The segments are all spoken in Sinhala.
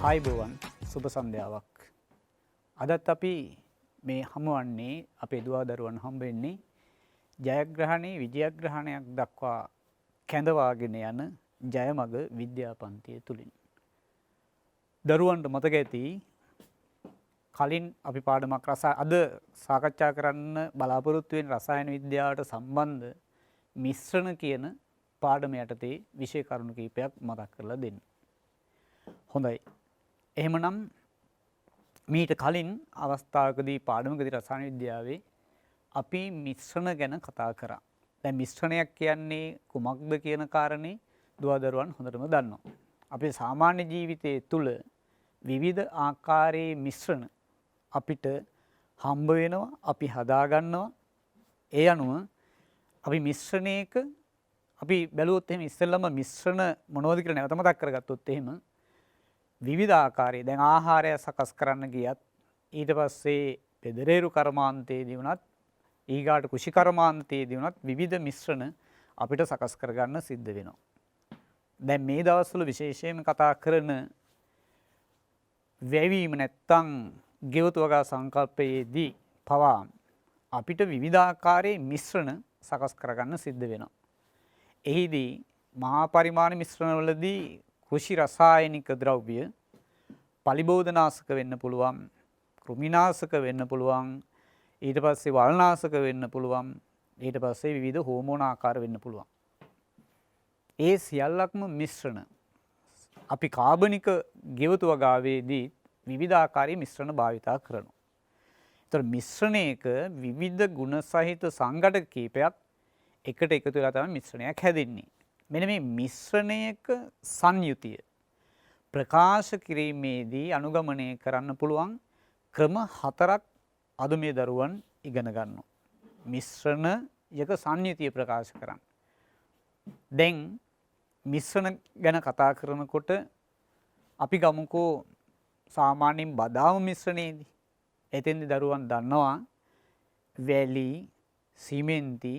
ආයුබෝවන් සුබ සන්ධ්‍යාවක්. අදත් අපි මේ හමුවන්නේ අපේ දුවා දරුවන් හම්බ වෙන්නේ ජයග්‍රහණේ විජයග්‍රහණයක් දක්වා කැඳවාගෙන යන ජයමග විද්‍යාපන්තිය තුලින්. දරුවන්ට මතක ඇති කලින් අපි පාඩමක් අද සාකච්ඡා කරන්න බලාපොරොත්තු වෙන රසායන විද්‍යාවට සම්බන්ධ මිශ්‍රණ කියන පාඩම යටතේ විෂය කරුණු කීපයක් මතක් කරලා දෙන්න. හොඳයි. එහෙමනම් මීට කලින් අවස්ථාවකදී පාඩමකදී රසායන විද්‍යාවේ අපි මිශ්‍රණ ගැන කතා කරා. දැන් මිශ්‍රණයක් කියන්නේ කුමක්ද කියන කාරණේ දුවදරුවන් හොඳටම දන්නවා. අපේ සාමාන්‍ය ජීවිතයේ තුල විවිධ ආකාරයේ මිශ්‍රණ අපිට හම්බ වෙනවා, අපි හදා ගන්නවා. ඒ අනුව අපි මිශ්‍රණයක අපි බැලුවොත් එහෙම ඉස්සෙල්ලම මිශ්‍රණ මොනවද කියලා නැවත මතක් කරගත්තොත් එහෙම විවිධ ආකාරයේ දැන් ආහාරය සකස් කරන්න ගියත් ඊට පස්සේ පෙදරේරු කර්මාන්තයේදී වුණත් ඊගාට කුෂි කර්මාන්තයේදී වුණත් විවිධ මිශ්‍රණ අපිට සකස් කරගන්න සිද්ධ වෙනවා. දැන් මේ දවස්වල විශේෂයෙන්ම කතා කරන වැවීම නැත්තම් ගෙවතු වගා සංකල්පයේදී පවා අපිට විවිධ ආකාරයේ මිශ්‍රණ සකස් කරගන්න සිද්ධ වෙනවා. එහිදී මහා පරිමාණ මිශ්‍රණවලදී කෘෂි රසායනික ද්‍රව්‍ය පලිබෝධනාශක වෙන්න පුළුවන්, කෘමිනාශක වෙන්න පුළුවන්, ඊට පස්සේ වල්නාශක වෙන්න පුළුවන්, ඊට පස්සේ විවිධ හෝමෝන ආකාර වෙන්න පුළුවන්. ඒ සියල්ලක්ම මිශ්‍රණ. අපි කාබනික ගෙවතු වගාවේදී විවිධ ආකාරයේ මිශ්‍රණ භාවිතා කරනවා. ඒතර මිශ්‍රණයක විවිධ ගුණ සහිත සංඝටක කීපයක් එකට එකතු වෙලා තමයි මිශ්‍රණයක් හැදෙන්නේ. මෙන්න මේ මිශ්‍රණයක සංයුතිය ප්‍රකාශ කිරීමේදී අනුගමනය කරන්න පුළුවන් ක්‍රම 4ක් අද මේ දරුවන් ඉගෙන ගන්නවා. මිශ්‍රණයක සංයුතිය ප්‍රකාශ කරන්න. දැන් මිශ්‍රණ ගැන කතා කරනකොට අපි ගමුකෝ සාමාන්‍යයෙන් බදාම මිශ්‍රණයේදී එතෙන්දී දරුවන් දන්නවා වැලි, සිමෙන්ති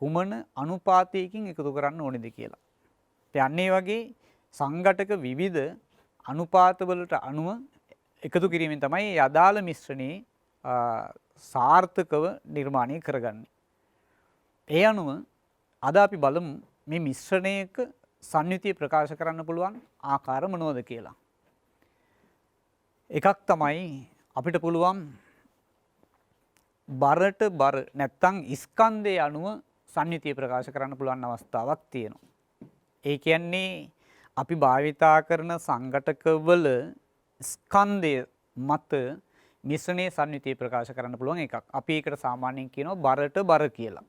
කුමන අනුපාතයකින් එකතු කරන්න ඕනේද කියලා. ඉතින් ඒ වගේ සංඝටක විවිධ අනුපාතවලට අනුව එකතු කිරීමෙන් තමයි මේ අදාළ මිශ්‍රණේ සාර්ථකව නිර්මාණය කරගන්නේ. ඒ අනුව අද අපි බලමු මේ මිශ්‍රණයක සංයුතිය ප්‍රකාශ කරන්න පුළුවන් ආකාර මොනවද කියලා. එකක් තමයි අපිට පුළුවන් බරට බර නැත්තම් ස්කන්ධයේ අනුව සංයුතිය ප්‍රකාශ කරන්න පුළුවන් අවස්ථාවක් තියෙනවා. ඒ කියන්නේ අපි භාවිතා කරන සංඝටකවල ස්කන්ධය මත මිශ්‍රණයේ සංයුතිය ප්‍රකාශ කරන්න පුළුවන් එකක්. අපි ඒකට සාමාන්‍යයෙන් කියනවා බරට බර කියලා.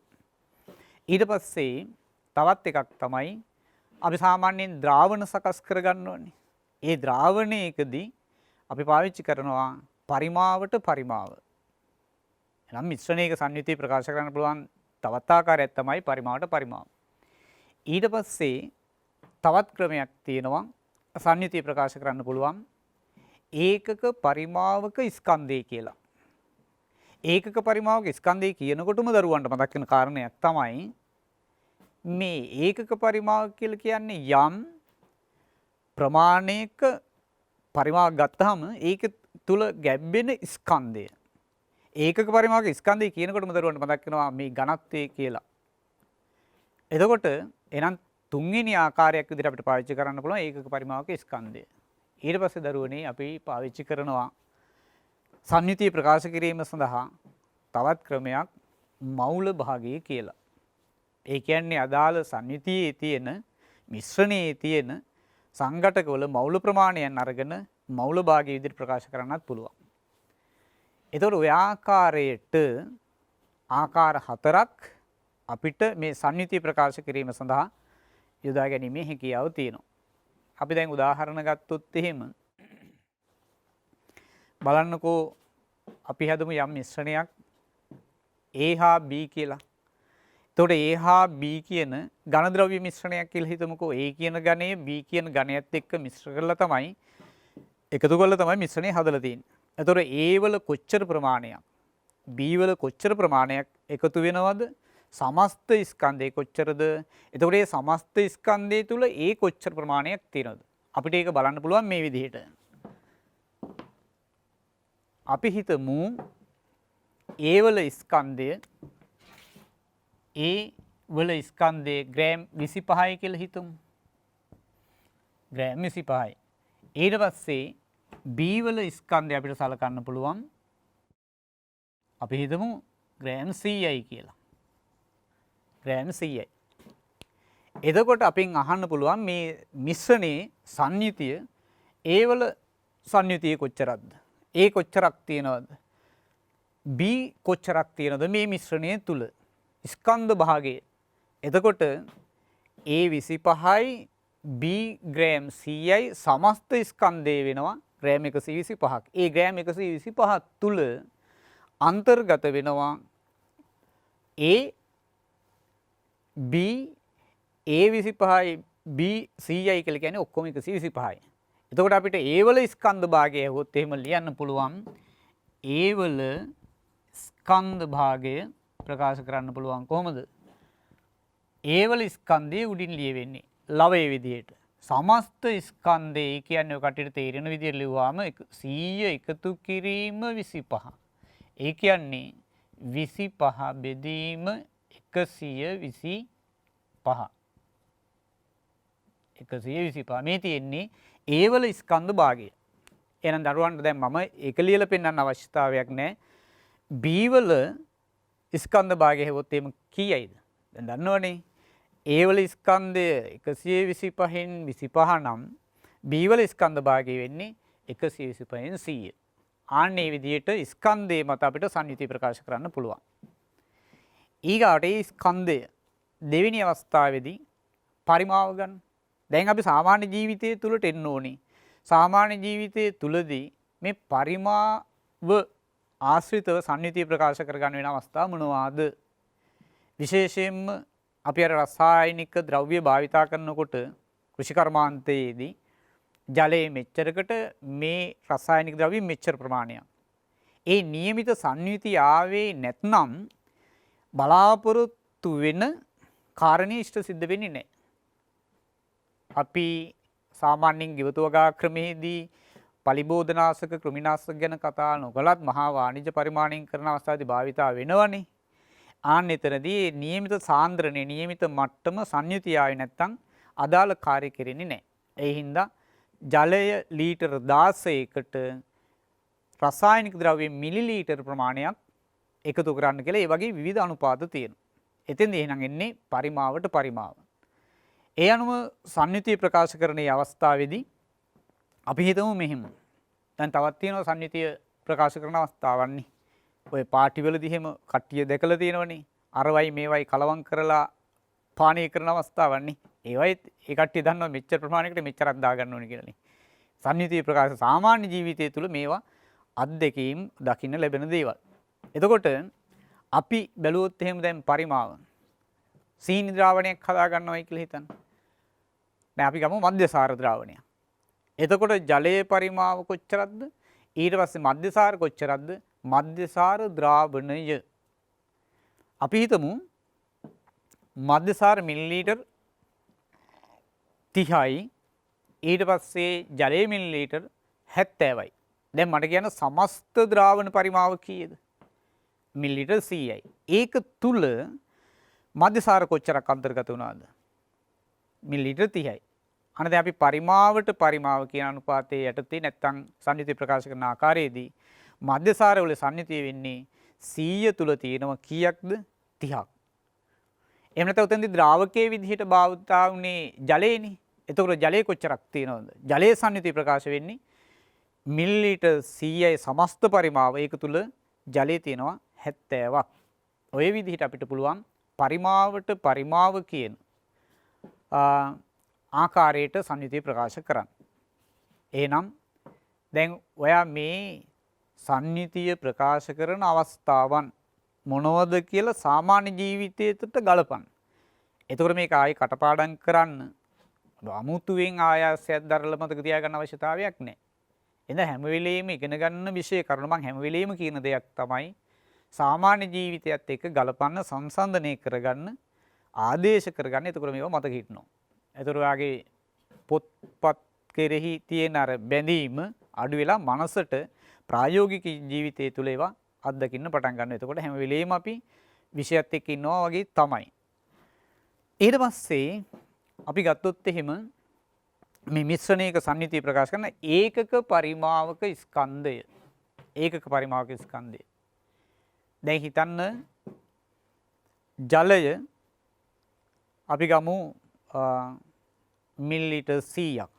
ඊට පස්සේ තවත් එකක් තමයි අපි සාමාන්‍යයෙන් ද්‍රාවණ සකස් කරගන්න ඕනේ. ඒ ද්‍රාවණයකදී අපි පාවිච්චි කරනවා පරිමාවට පරිමාව. එනම් මිශ්‍රණයක සංයුතිය ප්‍රකාශ කරන්න පුළුවන් තවත් ආකාරයක් තමයි පරිමාවට පරිමාව. ඊට පස්සේ තවත් ක්‍රමයක් තියෙනවා සංයුතිය ප්‍රකාශ කරන්න පුළුවන් ඒකක පරිමාවක ස්කන්ධය කියලා. ඒකක පරිමාවක ස්කන්ධය කියනකොටම දරුවන්ට මතක් වෙන කාරණයක් තමයි මේ ඒකක පරිමාව කියලා කියන්නේ යම් ප්‍රමාණයක පරිමාවක් ගත්තාම ඒක තුල ගැබ්බෙන ස්කන්ධය. ඒකක පරිමාවක ස්කන්ධය කියනකොටම දරුවන්ට මතක් වෙනවා මේ ඝනත්වය කියලා. එතකොට එහෙනම් තුන්වෙනි ආකාරයක් විදිහට අපිට පාවිච්චි කරන්න පුළුවන් ඒකක පරිමාවක ස්කන්ධය. ඊට පස්සේ දරුවනේ අපි පාවිච්චි කරනවා සංයුතිය ප්‍රකාශ කිරීම සඳහා තවත් ක්‍රමයක් මෞල භාගය කියලා. ඒ කියන්නේ අදාළ සංයුතියේ තියෙන මිශ්‍රණයේ තියෙන සංඝටකවල මෞල ප්‍රමාණයන් අරගෙන මෞල භාගය විදිහට ප්‍රකාශ කරන්නත් පුළුවන්. එතකොට ඔය ආකාරයට ආකාර 4ක් අපිට මේ සංයුතිය ප්‍රකාශ කිරීම සඳහා යොදා ගැනීමේ හැකියාව තියෙනවා. අපි දැන් උදාහරණ ගත්තොත් එහෙම බලන්නකෝ අපි හදමු යම් මිශ්‍රණයක් A හා B කියලා. එතකොට A හා B කියන ඝන ද්‍රව්‍ය මිශ්‍රණයක් කියලා හිතමුකෝ. A කියන ඝනය B කියන ඝනයත් එක්ක මිශ්‍ර කරලා තමයි එකතු කරලා තමයි මිශ්‍රණය හදලා තියෙන්නේ. එතකොට A වල කොච්චර ප්‍රමාණයක් B වල කොච්චර ප්‍රමාණයක් එකතු වෙනවද? සමස්ත ස්කන්ධය කොච්චරද? එතකොට මේ සමස්ත ස්කන්ධය තුල ඒ කොච්චර ප්‍රමාණයක් තියෙනවද? අපිට ඒක බලන්න පුළුවන් මේ විදිහට. අපි හිතමු ඒ වල ස්කන්ධය ග්‍රෑම් 25යි කියලා හිතමු. ග්‍රෑම් 25යි. ඊට පස්සේ B වල ස්කන්ධය අපිට සලකන්න පුළුවන්. අපි හිතමු ග්‍රෑම් 100යි කියලා. ග්‍රෑම් 100යි. එතකොට අපෙන් අහන්න පුළුවන් මේ මිශ්‍රණයේ සංයුතිය ඒ වල සංයුතිය කොච්චරක්ද? A කොච්චරක් තියෙනවද? B කොච්චරක් තියෙනවද මේ මිශ්‍රණය තුල? ස්කන්ධ භාගය. එතකොට A 25යි B ග්‍රෑම් 100යි සමස්ත ස්කන්ධය වෙනවා ග්‍රෑම් 125ක්. ඒ ග්‍රෑම් 125 තුල අන්තර්ගත වෙනවා A B A 25යි B 100යි කියලා කියන්නේ ඔක්කොම 125යි. එතකොට අපිට A වල ස්කන්ධ භාගය හොත් එහෙම ලියන්න පුළුවන්. A වල ස්කන්ධ භාගය ප්‍රකාශ කරන්න පුළුවන් කොහොමද? A වල ස්කන්ධය උඩින් ලියවෙන්නේ ලවයේ විදිහට. සමස්ත ස්කන්ධය කියන්නේ ඔය කටට තේරෙන විදිහට ලිව්වාම 100 එකතු කිරීම 25. ඒ කියන්නේ 25 බෙදීම 125. 125 මේ තියෙන්නේ A වල ස්කන්ධ භාගය. එහෙනම් දරුවන්ට දැන් මම ඒක ලියලා පෙන්වන්න අවශ්‍යතාවයක් නැහැ. B වල ස්කන්ධ භාගය හෙවොත් එහෙම කීයයිද? දැන් දන්නවනේ. A වල ස්කන්ධය 125න් 25 නම් B වල ස්කන්ධ භාගය වෙන්නේ 125න් 100. ආන්නේ විදිහට ස්කන්ධය මත අපිට සංයුතිය ප්‍රකාශ කරන්න පුළුවන්. ඊගාට ඒ ස්කන්ධය දෙවෙනි අවස්ථාවේදී පරිමාව ගන්න. දැන් අපි සාමාන්‍ය ජීවිතය තුළට එන්න ඕනේ. සාමාන්‍ය ජීවිතය තුලදී මේ පරිමාව ආශ්‍රිතව සංයුතිය ප්‍රකාශ කරගන්න වෙන අවස්ථා මොනවාද? විශේෂයෙන්ම අපි අර රසායනික ද්‍රව්‍ය භාවිතා කරනකොට කෘෂිකර්මාන්තයේදී ජලයේ මෙච්චරකට මේ රසායනික ද්‍රව්‍ය මෙච්චර ප්‍රමාණයක්. ඒ નિયમિત සංයුතිය ආවේ නැත්නම් බලාපොරොත්තු වෙන කාරණේ ඉෂ්ට සිද්ධ වෙන්නේ නැහැ. අපි සාමාන්‍යයෙන් ගෙවතු වගා ක්‍රමයේදී පලිබෝධනාශක කෘමිනාශක ගැන කතා නොකලත් මහා වාණිජ්‍ය පරිමාණයෙන් කරන අවස්ථාවේදී භාවිතා වෙනවනේ. ආන්න එතනදී નિયમિત සාන්ද්‍රණය નિયમિત මට්ටම සංයුතිය ආවේ නැත්නම් අදාළ කාර්ය කෙරෙන්නේ නැහැ. ඒ හින්දා ජලය ලීටර් 16කට රසායනික ද්‍රව්‍ය මිලිලීටර් ප්‍රමාණයක් එකතු කරන්න කියලා ඒ වගේ විවිධ අනුපාත තියෙනවා. එතෙන්දී එහෙනම් එන්නේ පරිමාවට පරිමාව. ඒ අනුව සංයුතිය ප්‍රකාශ කරන මේ අවස්ථාවේදී අපි හිතමු මෙහෙම. දැන් තවත් තියෙනවා සංයුතිය ප්‍රකාශ කරන අවස්ථාවන්නේ. ඔය පාටිවලදී එහෙම කට්ටිය දැකලා තියෙනවනේ. අරවයි මේවයි කලවම් කරලා පානය කරන අවස්ථාවන්නේ. ඒවයි ඒ කට්ටිය දන්නවා මෙච්චර ප්‍රමාණයකට මෙච්චරක් දාගන්න ඕනේ කියලානේ. සංයුතිය ප්‍රකාශ සාමාන්‍ය ජීවිතය තුළ මේවා අත්දැකීම් දකින්න ලැබෙන දේවල්. එතකොට අපි බැලුවොත් එහෙම දැන් පරිමාව සීනි ද්‍රාවණයක් හදා ගන්නවයි කියලා හිතන්න. දැන් අපි ගමු මධ්‍යසාර ද්‍රාවණයක්. එතකොට ජලයේ පරිමාව කොච්චරක්ද? ඊට පස්සේ මධ්‍යසාර කොච්චරක්ද? මධ්‍යසාර ද්‍රාවණය. අපි හිතමු මධ්‍යසාර මිලිලීටර් 30යි ඊට පස්සේ ජලයේ මිලිලීටර් 70යි. දැන් මට කියන්න සමස්ත ද්‍රාවණ පරිමාව කීයද? මිලිලීටර් 100යි. ඒක තුල මධ්‍යසාර කොච්චරක් අන්තර්ගත වුණාද? මිලිලීටර් 30යි. අන්න දැන් අපි පරිමාවට පරිමාව කියන අනුපාතයේ යටතේ නැත්තම් සංයුතිය ප්‍රකාශ කරන ආකාරයේදී මධ්‍යසාර වල සංයුතිය වෙන්නේ 100 තුල තියෙනවා කීයක්ද? 30ක්. එහෙම නැත්නම් උතෙන්දී ද්‍රාවකයේ විදිහට භාවිතා වුණේ ජලයේනේ. එතකොට ජලයේ කොච්චරක් තියෙනවද? ජලයේ සංයුතිය ප්‍රකාශ වෙන්නේ මිලිලීටර් 100යි සමස්ත පරිමාව. ඒක තුල ජලයේ තියෙනවා 70ක්. ඔය විදිහට අපිට පුළුවන් පරිමාවට පරිමාව කියන ආකාරයට සංයුතිය ප්‍රකාශ කරන්න. එහෙනම් දැන් ඔයා මේ සංයුතිය ප්‍රකාශ කරන අවස්ථාවන් මොනවද කියලා සාමාන්‍ය ජීවිතයට ගලපන්න. එතකොට මේක ආයේ කටපාඩම් කරන්න අමුතුවෙන් ආයාසයක් දරලා මතක තියාගන්න අවශ්‍යතාවයක් නැහැ. එඳ හැම වෙලෙම ඉගෙන ගන්න විෂය කරුණු මම හැම වෙලෙම කියන දෙයක් තමයි සාමාන්‍ය ජීවිතයත් එක්ක ගලපන්න සංසන්දනය කරගන්න ආදේශ කරගන්න. එතකොට මේක මතක හිටිනවා. එතකොට ඔයාගේ පොත්පත් කෙරෙහි තියෙන අර බැඳීම අඩු වෙලා මනසට ප්‍රායෝගික ජීවිතය තුළ ඒවා අත්දකින්න පටන් ගන්නවා. එතකොට හැම වෙලෙම අපි විෂයත් එක්ක ඉන්නවා වගේ තමයි. ඊට පස්සේ අපි ගත්තොත් එහෙම මේ මිශ්‍රණයක සංයුතිය ප්‍රකාශ කරන ඒකක පරිමාවක ස්කන්ධය. ඒකක පරිමාවක ස්කන්ධය. දැන් හිතන්න ජලය අපි ගමු මිලිලීටර් 100ක්.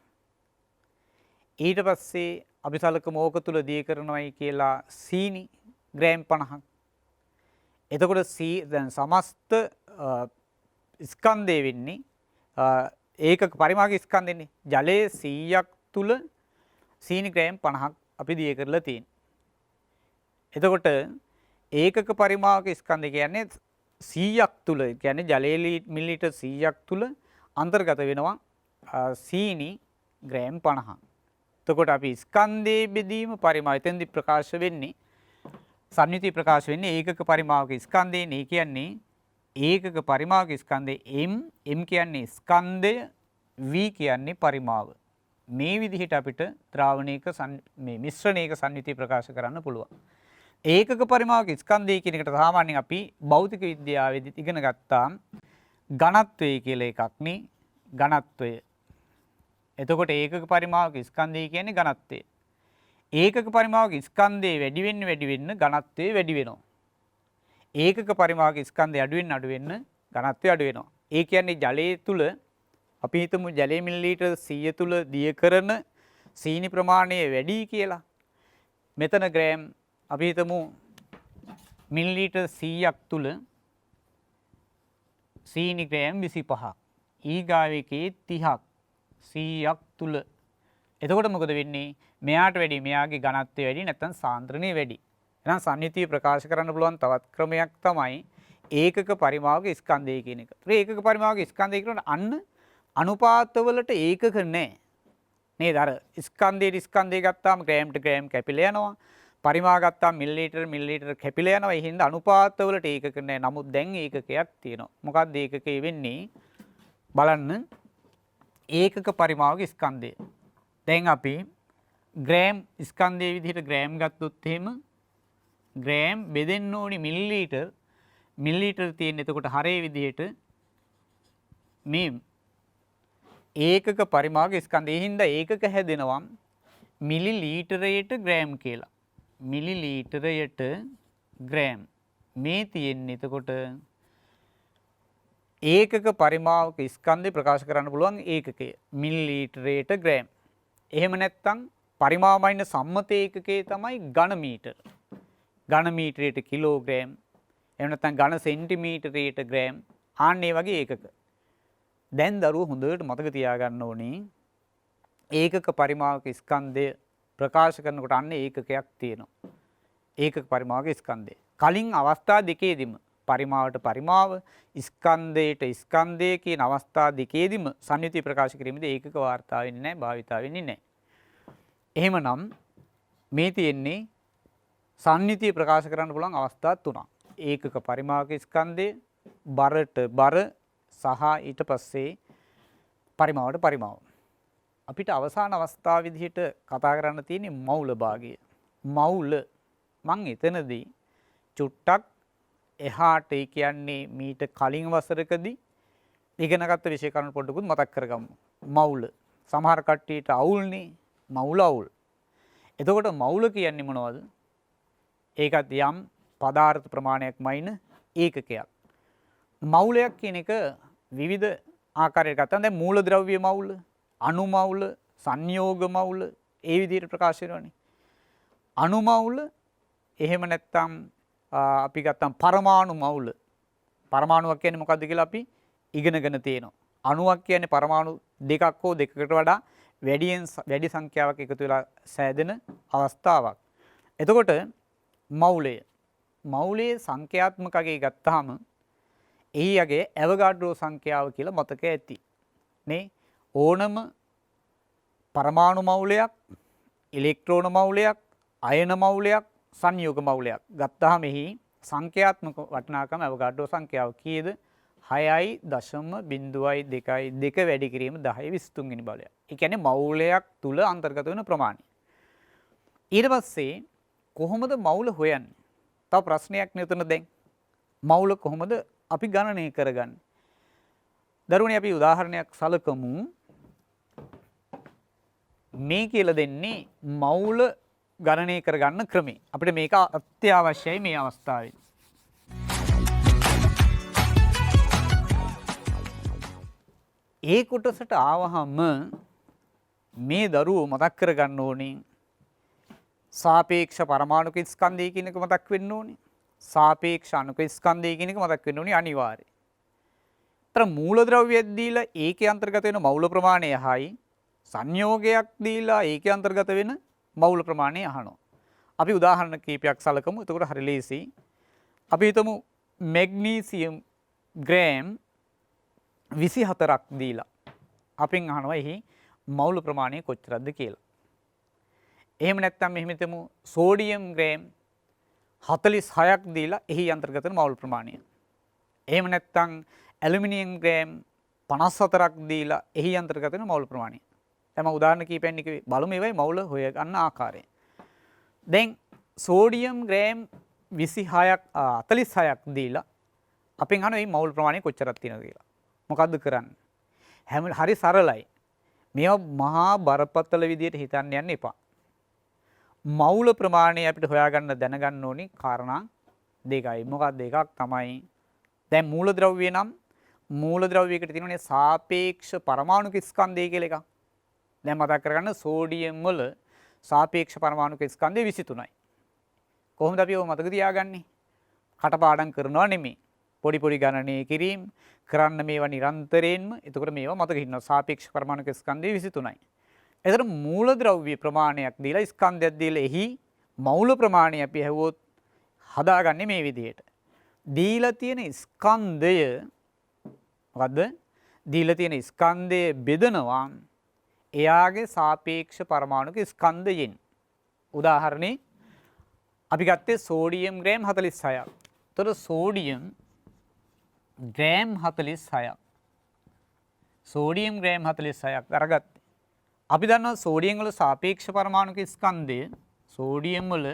ඊට පස්සේ අපි සලකමු ඕක තුල දිය කරනවයි කියලා සීනි ග්‍රෑම් 50ක්. එතකොට දැන් සමස්ත ස්කන්ධය වෙන්නේ ඒකක පරිමාවක ස්කන්ධෙන්නේ. ජලයේ 100ක් තුල සීනි ග්‍රෑම් 50ක් අපි දිය කරලා තියෙනවා. එතකොට ඒකක පරිමාවක ස්කන්ධය කියන්නේ 100ක් තුල කියන්නේ ජලයේ මිලිලීටර් 100ක් තුල අන්තර්ගත වෙනවා සීනි ග්‍රෑම් 50ක්. එතකොට අපි ස්කන්ධයේ බෙදීම පරිමාව එතෙන්දි ප්‍රකාශ වෙන්නේ සංයුති ප්‍රකාශ වෙන්නේ ඒකක පරිමාවක ස්කන්ධයෙන්. ඒ කියන්නේ ඒකක පරිමාවක ස්කන්ධයේ m කියන්නේ ස්කන්ධය, v කියන්නේ පරිමාව. මේ විදිහට අපිට ද්‍රාවණයක මේ මිශ්‍රණයක සංයුති ප්‍රකාශ කරන්න පුළුවන්. ඒකක පරිමාවක ස්කන්ධය කියන එකට සාමාන්‍යයෙන් අපි භෞතික විද්‍යාවේදී ඉගෙන ගත්තා ඝනත්වය කියලා එකක් නේ. ඝනත්වය. එතකොට ඒකක පරිමාවක ස්කන්ධය කියන්නේ ඝනත්වය. ඒකක පරිමාවක ස්කන්ධය වැඩි වෙන්න ඝනත්වය වැඩි වෙනවා. ඒකක පරිමාවක ස්කන්ධය අඩු වෙන්න ඝනත්වය අඩු වෙනවා. ඒ කියන්නේ ජලයේ තුල අපි හිතමු ජලයේ මිලිලීටර් 100 තුල දිය කරන සීනි ප්‍රමාණය වැඩි කියලා. මෙතන ග්‍රෑම් අපි හිතමු මිලිලීටර් 100ක් තුල සීනි ග්‍රෑම් 25ක්. ඊගාවෙකේ 30ක් 100ක් තුල. එතකොට මොකද වෙන්නේ? මෙයාට වැඩි මෙයාගේ ඝනත්වය වැඩි නැත්නම් සාන්ද්‍රණය වැඩි. එහෙනම් සංයුතිය ප්‍රකාශ කරන්න පුළුවන් තවත් ක්‍රමයක් තමයි ඒකක පරිමාවක ස්කන්ධය කියන එක. ඒ ඒකක පරිමාවක ස්කන්ධය කියනකොට අන්න අනුපාතවලට ඒකක නැහැ. නේද? අර ස්කන්ධය ගත්තාම ග්‍රෑම්ට ග්‍රෑම් කැපිලා යනවා. පරිමාව ගත්තාම මිලිලීටර් කැපිලා යනවා. ඒ හින්දා අනුපාතවලට ඒකක නැහැ. නමුත් දැන් ඒකකයක් තියෙනවා. මොකක්ද ඒකකේ වෙන්නේ? බලන්න. ඒකක පරිමාවක ස්කන්ධය. දැන් අපි ග්‍රෑම් ස්කන්ධයේ විදිහට ග්‍රෑම් ගත්තොත් එහෙම ග්‍රෑම් බෙදෙන්න ඕනි මිලිලීටර් තියෙන. එතකොට හරේ විදිහට මේ ඒකක පරිමාවක ස්කන්ධය. ඒ හින්දා ඒකක හැදෙනවා මිලිලීටරයට ග්‍රෑම් කියලා. මිලිලීටරයට ග්‍රෑම් මේ තියෙන්නේ. එතකොට ඒකක පරිමාවක ස්කන්ධය ප්‍රකාශ කරන්න පුළුවන් ඒකකය මිලිලීටරයට ග්‍රෑම්. එහෙම නැත්නම් පරිමාවයින සම්මත ඒකකයේ තමයි ඝන මීටර. ඝන මීටරයට කිලෝග්‍රෑම්. එහෙම නැත්නම් ඝන සෙන්ටිමීටරයට ග්‍රෑම්. ආන්න ඒ වගේ ඒකක. දැන් දරුවෝ හොඳට මතක තියාගන්න ඕනේ ඒකක පරිමාවක ස්කන්ධය ප්‍රකාශ කරනකොට අන්න ඒකකයක් තියෙනවා. ඒකක පරිමාවක ස්කන්ධය. කලින් අවස්ථා දෙකේදීම පරිමාවට පරිමාව ස්කන්ධයට ස්කන්ධය කියන අවස්ථා දෙකේදීම සංයුති ප්‍රකාශ කිරීමේදී ඒකක වාර්තා වෙන්නේ නැහැ, භාවිතා වෙන්නේ නැහැ. එහෙමනම් මේ තියෙන්නේ සංයුති ප්‍රකාශ කරන්න පුළුවන් අවස්ථා තුනක්. ඒකක පරිමාවක ස්කන්ධය, බරට බර සහ ඊට පස්සේ පරිමාවට පරිමාව. අපිට අවසාන අවස්ථාව විදිහට කතා කරන්න තියෙන්නේ මවුල භාගය. මවුල මං එතනදී චුට්ටක් එහාට කියන්නේ මීට කලින් වසරකදී ඉගෙනගත්ත විෂය කරුණු පොඩ්ඩකුත් මතක් කරගමු. මවුල සමහර කට්ටියට අවුල්නේ. මවුල අවුල්. එතකොට මවුල කියන්නේ මොනවද? ඒකත් යම් පදාර්ථ ප්‍රමාණයක්මයින ඒකකයක්. මවුලයක් කියන එක විවිධ ආකාරයකට ගත්තා. දැන් මූලද්‍රව්‍ය මවුල, අණු මවුල, සංයෝග මවුල ඒ විදිහට ප්‍රකාශ වෙනවනේ. අණු මවුල එහෙම නැත්නම් අපි ගත්තම් පරමාණු මවුල. පරමාණුවක් කියන්නේ මොකද්ද කියලා අපි ඉගෙනගෙන තියෙනවා. අණුවක් කියන්නේ පරමාණු දෙකක් හෝ දෙකකට වඩා වැඩි සංඛ්‍යාවක් එකතු වෙලා සෑදෙන අවස්ථාවක්. එතකොට මවුලයේ සංඛ්‍යාත්මක අගය ගත්තාම එහි අගය ඇවගාඩ්‍රෝ සංඛ්‍යාව කියලා මතක ඇති. නේ ඕනම පරමාණු මවුලයක්, ඉලෙක්ට්‍රෝන මවුලයක්, අයන මවුලයක්, සංයෝග මවුලයක් ගත්තාම එහි සංඛ්‍යාත්මක වටිනාකම ඇවගාඩ්‍රෝ සංඛ්‍යාව කීයද? 6.0.2 වැඩි කිරීම 1023 වෙනි බලය. ඒ කියන්නේ මවුලයක් තුල අන්තර්ගත වෙන ප්‍රමාණය. ඊට පස්සේ කොහොමද මවුල හොයන්නේ? තව ප්‍රශ්නයක් නෙතන දැන්. මවුල කොහොමද අපි ගණනය කරගන්නේ? දරුවනේ අපි උදාහරණයක් සලකමු. මේ කියලා දෙන්නේ මවුල ගණනය කරගන්න ක්‍රමය. අපිට මේක අත්‍යවශ්‍යයි මේ අවස්ථාවේ. ඒ කොටසට ආවහම මේ දරුවෝ මතක් කරගන්න ඕනේ සාපේක්ෂ පරමාණුක ස්කන්ධය කියන එක මතක් වෙන්න ඕනේ. සාපේක්ෂ අණුක ස්කන්ධය කියන එක මතක් වෙන්න ඕනේ අනිවාර්යයෙන්. තර මූලද්‍රව්‍යයක් දීලා ඒකේ අන්තර්ගත වෙන මවුල ප්‍රමාණය හයි සංයෝගයක් දීලා ඒකේ අන්තර්ගත වෙන මවුල ප්‍රමාණය අහනවා. අපි උදාහරණ කීපයක් සලකමු. එතකොට හරි ලේසි. අපි හිතමු මැග්නීසියම් ග්‍රෑම් 24ක් දීලා අපෙන් අහනවා එහි මවුල ප්‍රමාණය කොච්චරද කියලා. එහෙම නැත්නම් මෙහෙම හිතමු සෝඩියම් ග්‍රෑම් 46ක් දීලා එහි අන්තර්ගත වෙන මවුල ප්‍රමාණය. එහෙම නැත්නම් ඇලුමිනියම් ග්‍රෑම් 54ක් දීලා එහි අන්තර්ගත වෙන මවුල ප්‍රමාණය. දැන් මම උදාහරණ කීපයක් කිව්වේ බලමු මේවයි මවුල හොය ගන්න ආකාරය. දැන් සෝඩියම් ග්‍රෑම් 26ක් 46ක් දීලා අපෙන් අහනවා මේ මවුල ප්‍රමාණය කොච්චරක් තියෙනවද කියලා. මොකද්ද කරන්නේ? හරි සරලයි. මේවා මහා බරපතල විදියට හිතන්න යන්න එපා. මවුල ප්‍රමාණය අපිට හොයාගන්න දැනගන්න ඕනි කාරණා දෙකයි. මොකක්ද? එකක් තමයි දැන් මූලද්‍රව්‍ය නම් මූලද්‍රව්‍යයකට තියෙනනේ සාපේක්ෂ පරමාණුක ස්කන්ධය කියලා එකක්. දැන් මතක් කරගන්න සෝඩියම් වල සාපේක්ෂ පරමාණුක ස්කන්ධය 23යි. කොහොමද අපි ඔය මතක තියාගන්නේ? කටපාඩම් කරනවා නෙමෙයි. පොඩි පොඩි ගණනය කිරීම කරන්න මේවා නිරන්තරයෙන්ම. එතකොට මේවා මතක හිටිනවා. සාපේක්ෂ පරමාණුක ස්කන්ධය 23යි. එතකොට මූලද්‍රව්‍ය ප්‍රමාණයක් දීලා ස්කන්ධයක් දීලා එහි මවුල ප්‍රමාණය අපි හැවුවොත් හදාගන්නේ මේ විදිහට. දීලා තියෙන ස්කන්ධය මොකද්ද? දීලා තියෙන ස්කන්ධය බෙදනවා එයාගේ සාපේක්ෂ පරමාණුක ස්කන්ධයෙන්. උදාහරණේ අපි ගත්තේ සෝඩියම් ග්‍රෑම් 46ක්. එතකොට සෝඩියම් ග්‍රෑම් 46ක්. සෝඩියම් ග්‍රෑම් 46ක් අරගත්තා. අපි දන්නවා සෝඩියම් වල සාපේක්ෂ පරමාණුක ස්කන්ධය සෝඩියම් වල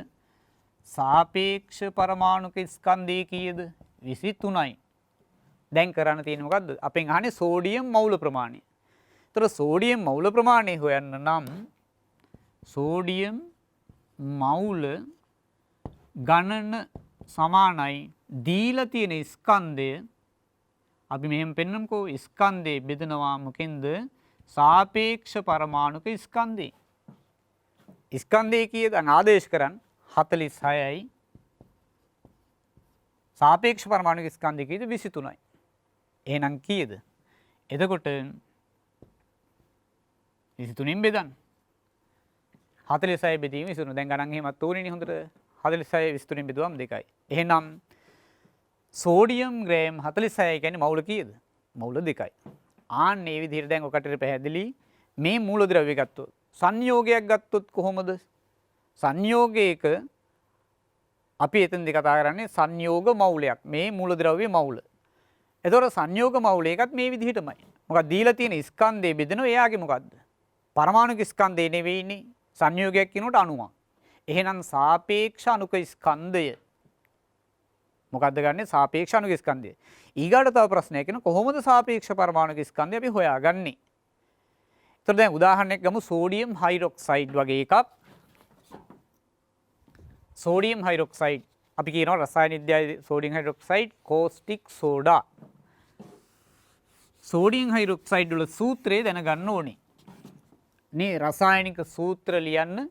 සාපේක්ෂ පරමාණුක ස්කන්ධය කීයද? 23යි. දැන් කරන්න තියෙන්නේ මොකද්ද? අපෙන් අහන්නේ සෝඩියම් මවුල ප්‍රමාණය. ඒතර සෝඩියම් මවුල ප්‍රමාණය හොයන්න නම් සෝඩියම් මවුල ගණන සමානයි දීලා තියෙන ස්කන්ධය අපි මෙහෙම පෙන්නමුකෝ ස්කන්ධය බෙදනවා මොකෙන්ද? සාපේක්ෂ පරමාණුක ස්කන්ධය. ස්කන්ධය කීයද? ආදේශ කරන් 46යි. සාපේක්ෂ පරමාණුක ස්කන්ධය කීයද? 23යි. එහෙනම් කීයද? එතකොට 23න් බෙදන්න. 46 බෙදීම 23. දැන් ගණන් එහෙමත් ඕනේනේ හොඳට. 46 23න් බෙදුවම 2යි. එහෙනම් සෝඩියම් ග්‍රෑම් 46 කියන්නේ මවුල කීයද? මවුල 2යි. ආන්න මේ විදිහට දැන් ඔකට පැහැදිලි. මේ මූලද්‍රව්‍ය ගත්තොත් සංයෝගයක් ගත්තොත් කොහොමද? සංයෝගයක අපි එතනදි කතා කරන්නේ සංයෝග මවුලයක්. මේ මූලද්‍රව්‍ය මවුල. එතකොට සංයෝග මවුල එකත් මේ විදිහටමයි. මොකක්ද දීලා තියෙන ස්කන්ධය බෙදෙනවා එයාගේ මොකද්ද? පරමාණුක ස්කන්ධය නෙවෙයිනේ. සංයෝගයක් කියනකොට අණුවක්. එහෙනම් සාපේක්ෂ අණුක ස්කන්ධය මොකද්ද ගන්නෙ? සාපේක්ෂ අණුක ස්කන්ධය. ඊගාට තව ප්‍රශ්නයක් එනවා කොහොමද සාපේක්ෂ පරමාණුක ස්කන්ධය අපි හොයාගන්නේ? එතකොට දැන් උදාහරණයක් ගමු සෝඩියම් හයිඩ්‍රොක්සයිඩ් වගේ එකක්. සෝඩියම් හයිඩ්‍රොක්සයිඩ් අපි කියනවා රසායන විද්‍යාවේ sodium hydroxide caustic soda. Sodium hydroxide වල සූත්‍රය දැනගන්න ඕනේ. මේ රසායනික සූත්‍ර ලියන්න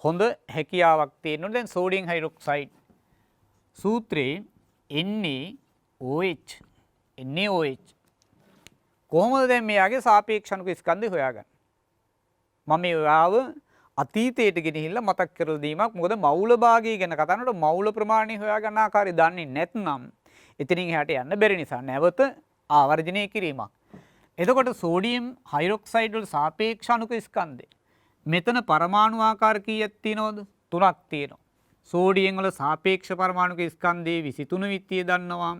හොඳ හැකියාවක් තියෙනවා. දැන් සෝඩියම් හයිඩ්‍රොක්සයිඩ් සූත්‍රයේ NaOH කොහොමද දැන් මෙයාගේ සාපේක්ෂ අණුක ස්කන්ධය හොයාගන්නේ? මම මේවාව අතීතයට ගෙනහිල්ලා මතක් කරලා දීමක්. මොකද මවුල භාගය ගැන කතා කරනකොට මවුල ප්‍රමාණය හොයාගන්න ආකාරය දන්නේ නැත්නම් එතනින් එහාට යන්න බැරි නිසා නැවත ආවර්ජනය කිරීමක්. එතකොට සෝඩියම් හයිඩ්‍රොක්සයිඩ් වල සාපේක්ෂ අණුක ස්කන්ධය මෙතන පරමාණු ආකාර කීයක් තියෙනවද? 3ක් තියෙනවා. සෝඩියම් වල සාපේක්ෂ පරමාණුක ස්කන්ධයේ 23 විත්තිය දන්නවා.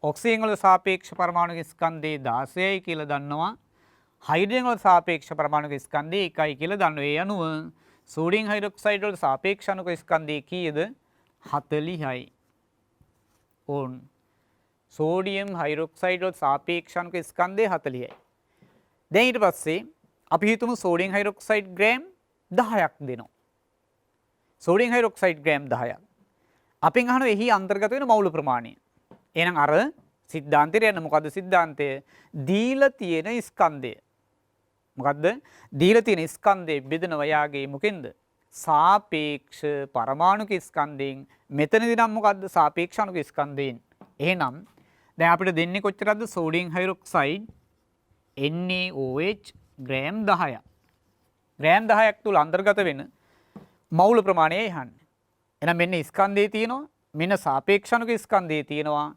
ඔක්සිජන් වල සාපේක්ෂ පරමාණුක ස්කන්ධයේ 16යි කියලා දන්නවා. හයිඩ්‍රජන් වල සාපේක්ෂ පරමාණුක ස්කන්ධය 1යි කියලා දන්නවා. ඒ අනුව සෝඩියම් හයිඩ්‍රොක්සයිඩ් වලට සාපේක්ෂ අණුක ස්කන්ධය කීයද? 40යි. ඕන් සෝඩියම් හයිඩ්‍රොක්සයිඩ් වලට සාපේක්ෂ අණුක ස්කන්ධය 40යි. දැන් ඊට පස්සේ අපි හිතමු සෝඩියම් හයිඩ්‍රොක්සයිඩ් ග්‍රෑම් 10ක් දෙනවා. සෝඩියම් හයිඩ්‍රොක්සයිඩ් ග්‍රෑම් 10ක්. අපෙන් අහනවා එහි අන්තර්ගත වෙන මවුල ප්‍රමාණය. එහෙනම් අර සිද්ධාන්තයට යන්න. මොකද්ද සිද්ධාන්තය? දීලා තියෙන ස්කන්ධය. මොකද්ද? දීලා තියෙන ස්කන්ධය බෙදනවා යාගේ මොකෙන්ද? සාපේක්ෂ පරමාණුක ස්කන්ධයෙන්. මෙතනදී නම් මොකද්ද? සාපේක්ෂ අණුක ස්කන්ධයෙන්. එහෙනම් දැන් අපිට දෙන්නේ කොච්චරද? සෝඩියම් හයිඩ්‍රොක්සයිඩ් NaOH ග්‍රෑම් 10ක්. ග්‍රෑම් 10ක් තුල අන්තර්ගත වෙන මවුල ප්‍රමාණය යහන්නේ. එහෙනම් මෙන්න ස්කන්ධයේ තියෙනවා, මෙන්න සාපේක්ෂ අණුක ස්කන්ධයේ තියෙනවා.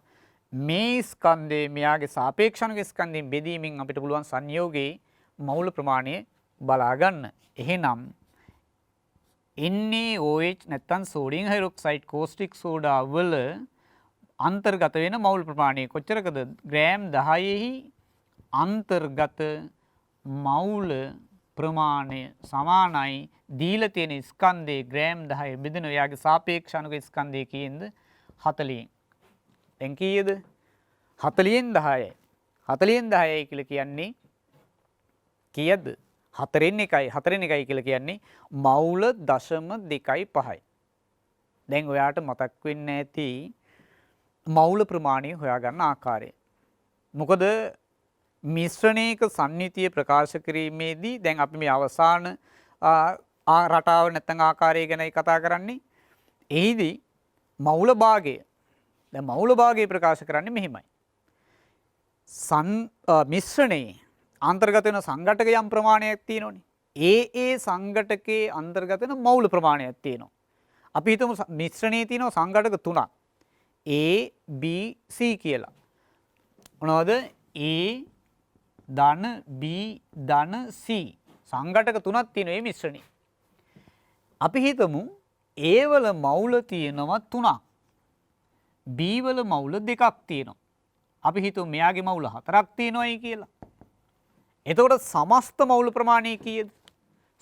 මේ ස්කන්ධයේ මෙයාගේ සාපේක්ෂ අණුක ස්කන්ධයෙන් බෙදීමෙන් අපිට පුළුවන් සංයෝගයේ මවුල ප්‍රමාණය බලා ගන්න. එහෙනම් NaOH නැත්නම් සෝඩියම් හයිඩ්‍රොක්සයිඩ් කෝස්ටික් සෝඩා වල අන්තර්ගත වෙන මවුල් ප්‍රමාණය කොච්චරකද? ග්‍රෑම් 10ෙහි අන්තර්ගත මවුල ප්‍රමාණය සමානයි දීලා තියෙන ස්කන්ධයේ ග්‍රෑම් 10 බෙදෙන එයාගේ සාපේක්ෂ අණුක ස්කන්ධය කීයද? 40න්. දැන් කීයද? 40න් 10යි. 40න් 10යි කියලා කියන්නේ කීයද? 4න් 1යි. 4න් 1යි කියලා කියන්නේ මවුල 0.25යි. දැන් ඔයාට මතක් වෙන්නේ නැති මවුල ප්‍රමාණය හොයාගන්න ආකාරය. මොකද මිශ්‍රණයක සම්නිතිය ප්‍රකාශ කිරීමේදී දැන් අපි මේ අවසාන රටාව නැත්නම් ආකාරය ගැනයි කතා කරන්නේ. එහිදී මවුල භාගය. දැන් මවුල භාගය ප්‍රකාශ කරන්නේ මෙහිමයි. මිශ්‍රණයේ අන්තර්ගත වෙන සංඝටක යම් ප්‍රමාණයක් තියෙනවනේ. ඒ සංඝටකයේ අන්තර්ගත වෙන මවුල ප්‍රමාණයක් තියෙනවා. අපි හිතමු මිශ්‍රණයේ තියෙනවා සංඝටක 3ක්. A B C කියලා. මොනවද? A ධන B ධන C සංඝටක 3ක් තියෙන මේ මිශ්‍රණේ. අපි හිතමු A වල මවුල තියෙනවා 3ක්. B වල මවුල 2ක් තියෙනවා. අපි හිතමු මෙයාගේ මවුල 4ක් තියෙනවායි කියලා. එතකොට සමස්ත මවුල ප්‍රමාණය කීයද?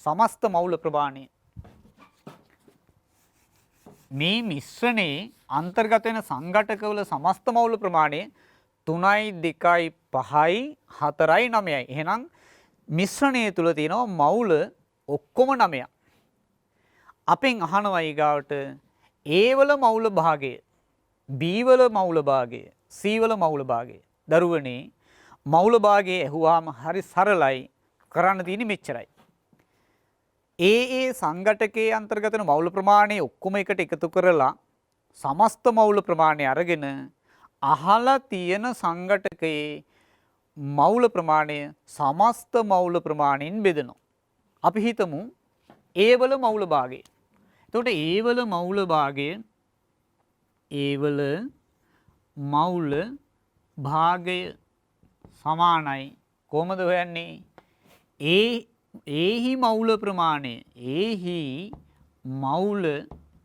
සමස්ත මවුල ප්‍රමාණය මේ මිශ්‍රණයේ අන්තර්ගත වෙන සංඝටකවල සමස්ත මවුල ප්‍රමාණය 3යි 2යි 5යි 4යි 9යි. එහෙනම් මිශ්‍රණය තුල තියෙනවා මවුල ඔක්කොම 9ක්. අපෙන් අහනවා ඊගාවට A වල මවුල භාගය, B වල මවුල භාගය, C වල මවුල භාගය. දරුවනේ මවුල භාගය ඇහුවාම හරි සරලයි, කරන්න තියෙන්නේ මෙච්චරයි. ඒ සංඝටකයේ අන්තර්ගත වෙන මවුල ප්‍රමාණය ඔක්කොම එකට එකතු කරලා සමස්ත මවුල ප්‍රමාණය අරගෙන අහලා තියෙන සංඝටකයේ මවුල ප්‍රමාණය සමස්ත මවුල ප්‍රමාණයෙන් බෙදනවා. අපි හිතමු A වල මවුල භාගය. එතකොට A වල මවුල භාගය මවුල භාගය සමානයි කොහොමද හොයන්නේ? ඒහි මවුල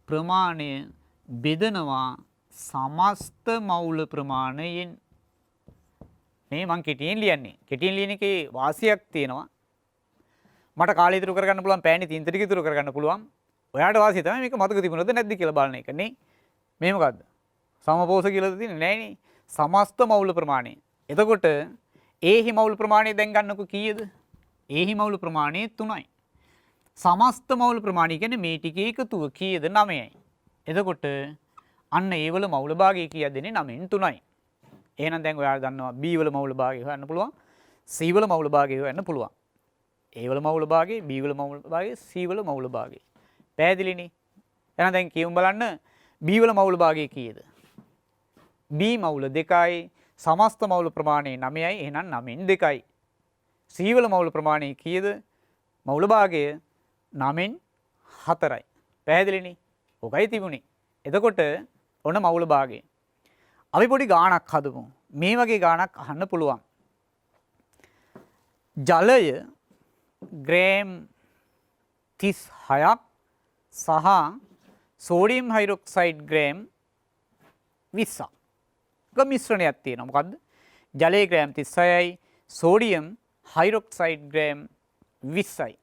ප්‍රමාණය බෙදනවා සමස්ත මවුල ප්‍රමාණයෙන්. මේ මං කෙටියෙන් ලියන්නේ. කෙටියෙන් ලියන එකේ වාසියක් තියෙනවා. මට කාලය ඉතුරු කරගන්න පුළුවන්, පෑණි තින්ත ටික ඉතුරු කරගන්න පුළුවන්. ඔයාට වාසිය තමයි මේක මතක තිබුණොත් නැද්ද කියලා බලන එක නේ. මේ මොකද්ද? සමපෝෂ කියලාද තියෙන්නේ? නෑනේ. සමස්ත මවුල ප්‍රමාණය. එතකොට ඒහි මවුල ප්‍රමාණය දැන් ගන්නකො කීයද? ඒහි මවුල ප්‍රමාණය 3යි. සමස්ත මවුල ප්‍රමාණය කියන්නේ මේ ටිකේ එකතුව කීයද? 9යි. එතකොට අන්න ඒ වල මවුල භාගය කීයද දෙන්නේ? 9න් 3යි. එහෙනම් දැන් ඔයාලා දන්නවා B වල මවුල භාගය හොයන්න පුළුවන්, C වල මවුල භාගය හොයන්න පුළුවන්. A වල මවුල භාගය, B වල මවුල භාගය, C වල මවුල භාගය. පැහැදිලිනේ? එහෙනම් දැන් කියමු බලන්න B වල මවුල භාගය කීයද? B මවුල 2යි, සමස්ත මවුල ප්‍රමාණය 9යි. එහෙනම් 9න් 2යි. C වල මවුල ප්‍රමාණය කීයද? මවුල භාගය 9න් 4යි. පැහැදිලිනේ? ඔකයි තිබුණේ. එතකොට ඔන්න මවුල භාගය. අපි පොඩි ගාණක් හදමු. මේ වගේ ගාණක් අහන්න පුළුවන්. ජලය ග්‍රෑම් 36ක් සහ සෝඩියම් හයිඩ්‍රොක්සයිඩ් ග්‍රෑම් 20ක්. මිශ්‍රණයක් තියෙනවා. මොකද්ද? ජලයේ ග්‍රෑම් 36යි, සෝඩියම් හයිඩ්‍රොක්සයිඩ් ග්‍රෑම් 20යි.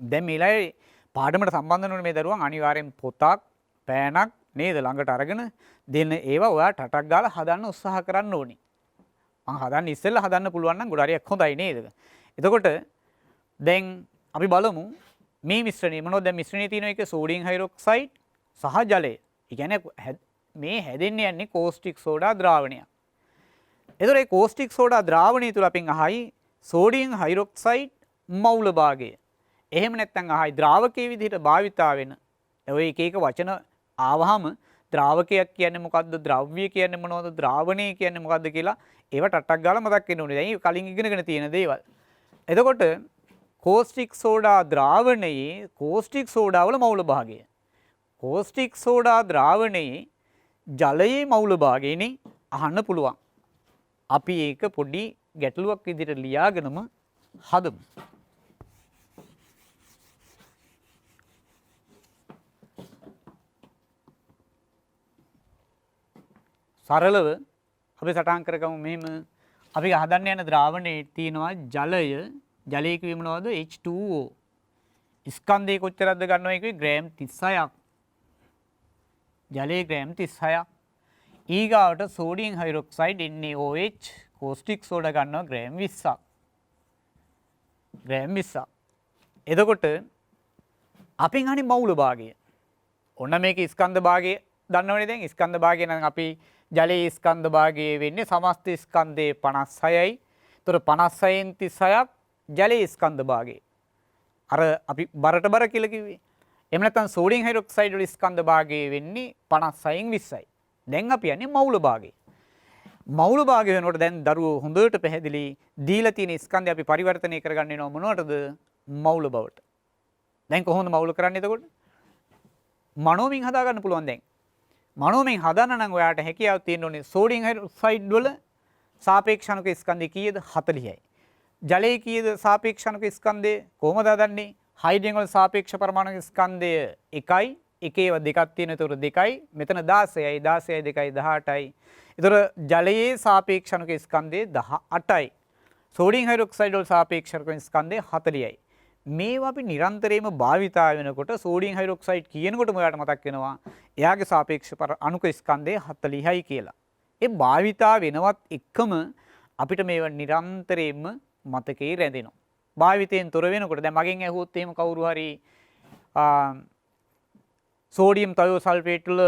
දැන් මේලයි පාඩමට සම්බන්ධ වෙන මේ දරුවන් අනිවාර්යෙන් පොතක්, පෑනක් නේද ළඟට අරගෙන දෙන්න ඒවා ඔයා ටටක් ගාලා හදන්න උත්සාහ කරන්න ඕනේ. මං හදන්න ඉස්සෙල්ලා හදන්න පුළුවන් නම් ගොඩ හරියක් හොඳයි නේද? එතකොට දැන් අපි බලමු මේ මිශ්‍රණය මොනවද? දැන් මිශ්‍රණයේ තියෙන එක සෝඩියම් හයිඩ්‍රොක්සයිඩ් සහ ජලය. ඒ කියන්නේ මේ හැදෙන්නේ යන්නේ කෝස්ටික් සෝඩා ද්‍රාවණයක්. එතකොට මේ කෝස්ටික් සෝඩා ද්‍රාවණය තුල අපෙන් අහයි සෝඩියම් හයිඩ්‍රොක්සයිඩ් මවුල භාගය. එහෙම නැත්නම් අහයි ද්‍රාවකයේ විදිහට භාවිතා වෙන ඔය එක එක වචන ආවහම ද්‍රාවකයක් කියන්නේ මොකද්ද? ද්‍රව්‍ය කියන්නේ මොනවද? ද්‍රාවණය කියන්නේ මොකද්ද කියලා ඒව ටට්ටක් ගාලා මතක් වෙන්න ඕනේ. දැන් කලින් ඉගෙනගෙන තියෙන දේවල්. එතකොට කෝස්ටික් සෝඩා ද්‍රාවණයේ කෝස්ටික් සෝඩා වල මවුල භාගය. කෝස්ටික් සෝඩා ද්‍රාවණයේ ජලයේ මවුල භාගයනේ අහන්න පුළුවන්. අපි ඒක පොඩි ගැටලුවක් විදිහට ලියාගෙනම හදමු. සරලව අපි සටහන් කරගමු මෙහෙම. අපි හදන්න යන ද්‍රාවණයේ තියෙනවා ජලය. ජලයේ කිව්වෙ මොනවද? H2O. ස්කන්ධය කොච්චරක්ද ගන්නවා කිව්වේ ග්‍රෑම් 36ක්. ජලයේ ග්‍රෑම් 36ක්. ඊගාවට sodium hydroxide NaOH caustic soda ගන්නවා ග්‍රෑම් 20ක්. ග්‍රෑම් 20ක්. එතකොට අපෙන් අහන්නේ මවුල භාගය. ඔන්න මේක ස්කන්ධ භාගය දන්නවනේ දැන්. ස්කන්ධ භාගය නම් අපි ජලයේ ස්කන්ධ භාගය වෙන්නේ සමස්ත ස්කන්ධයේ 56යි. ඒතර 56න් 36ක් ජලයේ ස්කන්ධ භාගය. අර අපි බරට බර කියලා කිව්වේ. එහෙම නැත්නම් සෝඩියම් හයිඩ්‍රොක්සයිඩ් වල ස්කන්ධ භාගය වෙන්නේ 56න් 20යි. දැන් අපි යන්නේ මවුල භාගය. මවුල භාගය වෙනකොට දැන් දරුවෝ හොඳට පැහැදිලි දීලා තියෙන ස්කන්ධය අපි පරිවර්තනය කරගන්න වෙනව මොනවටද? මවුල බවට. දැන් කොහොමද මවුල කරන්නේ එතකොට? මනෝමින් හදා ගන්න පුළුවන් දැන්. මනෝමයෙන් හදන්න නම් ඔයාට හැකියාව තියෙන්න ඕනේ සෝඩියම් හයිඩ්‍රොක්සයිඩ් වල සාපේක්ෂණක ස්කන්ධය කීයද? 40යි. ජලයේ කීයද සාපේක්ෂණක ස්කන්ධය? කොහොමද හදන්නේ? හයිඩ්‍රජන් වල සාපේක්ෂ පරමාණු ස්කන්ධය 1යි. එකේව දෙකක් තියෙන. ඒතර 2යි. මෙතන 16යි. 16යි 2යි 18යි. ඒතර ජලයේ සාපේක්ෂණක ස්කන්ධය 18යි. සෝඩියම් හයිඩ්‍රොක්සයිඩ් වල සාපේක්ෂණක ස්කන්ධය 40යි. මේවා අපි නිරන්තරයෙන්ම භාවිතා වෙනකොට සෝඩියම් හයිඩ්‍රොක්සයිඩ් කියනකොටම ඔයාලට මතක් වෙනවා එයාගේ සාපේක්ෂ අණුක ස්කන්ධය 40යි කියලා. ඒ භාවිතා වෙනවත් එක්කම අපිට මේවා නිරන්තරයෙන්ම මතකේ රැඳෙනවා. භාවිතයෙන් තොර වෙනකොට දැන් මගෙන් ඇහුවොත් එහෙම කවුරු හරි සෝඩියම් තයෝ සල්ෆේට් වල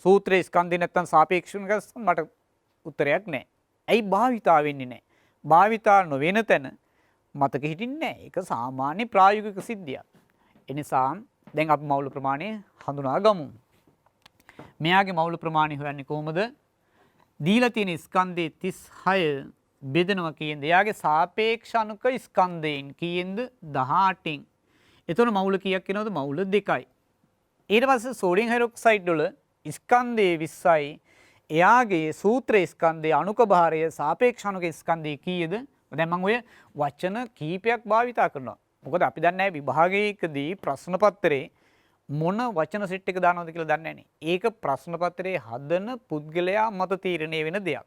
සූත්‍රයේ ස්කන්ධය නැත්තම් සාපේක්ෂණක මට උත්තරයක් නැහැ. ඇයි භාවිතා වෙන්නේ නැහැ? භාවිතා නොවන තැන මතක හිටින්නේ නැහැ. ඒක සාමාන්‍ය ප්‍රායෝගික සිද්ධියක්. ඒ නිසා දැන් අපි මවුල ප්‍රමාණය හඳුනා ගමු. මෙයාගේ මවුල ප්‍රමාණය හොයන්නේ කොහොමද? දීලා තියෙන ස්කන්ධේ 36 බෙදනවා කියනද එයාගේ සාපේක්ෂ අණුක ස්කන්ධයෙන් කියනද 18න්. එතන මවුල කීයක් වෙනවද? මවුල 2යි. ඊට පස්සේ සෝඩියම් හයිඩ්‍රොක්සයිඩ් වල ස්කන්ධේ 20යි. එයාගේ සූත්‍ර ස්කන්ධයේ අණුක භාරය සාපේක්ෂ අණුක ස්කන්ධය කීයද? දැන් මම ඔය වචන කීපයක් භාවිතා කරනවා. මොකද අපි දන්නේ නැහැ විභාගයකදී ප්‍රශ්න පත්‍රේ මොන වචන සෙට් එක දානවද කියලා දන්නේ නැහැ. ඒක ප්‍රශ්න පත්‍රයේ හදන පුද්ගලයා මත තීරණය වෙන දෙයක්.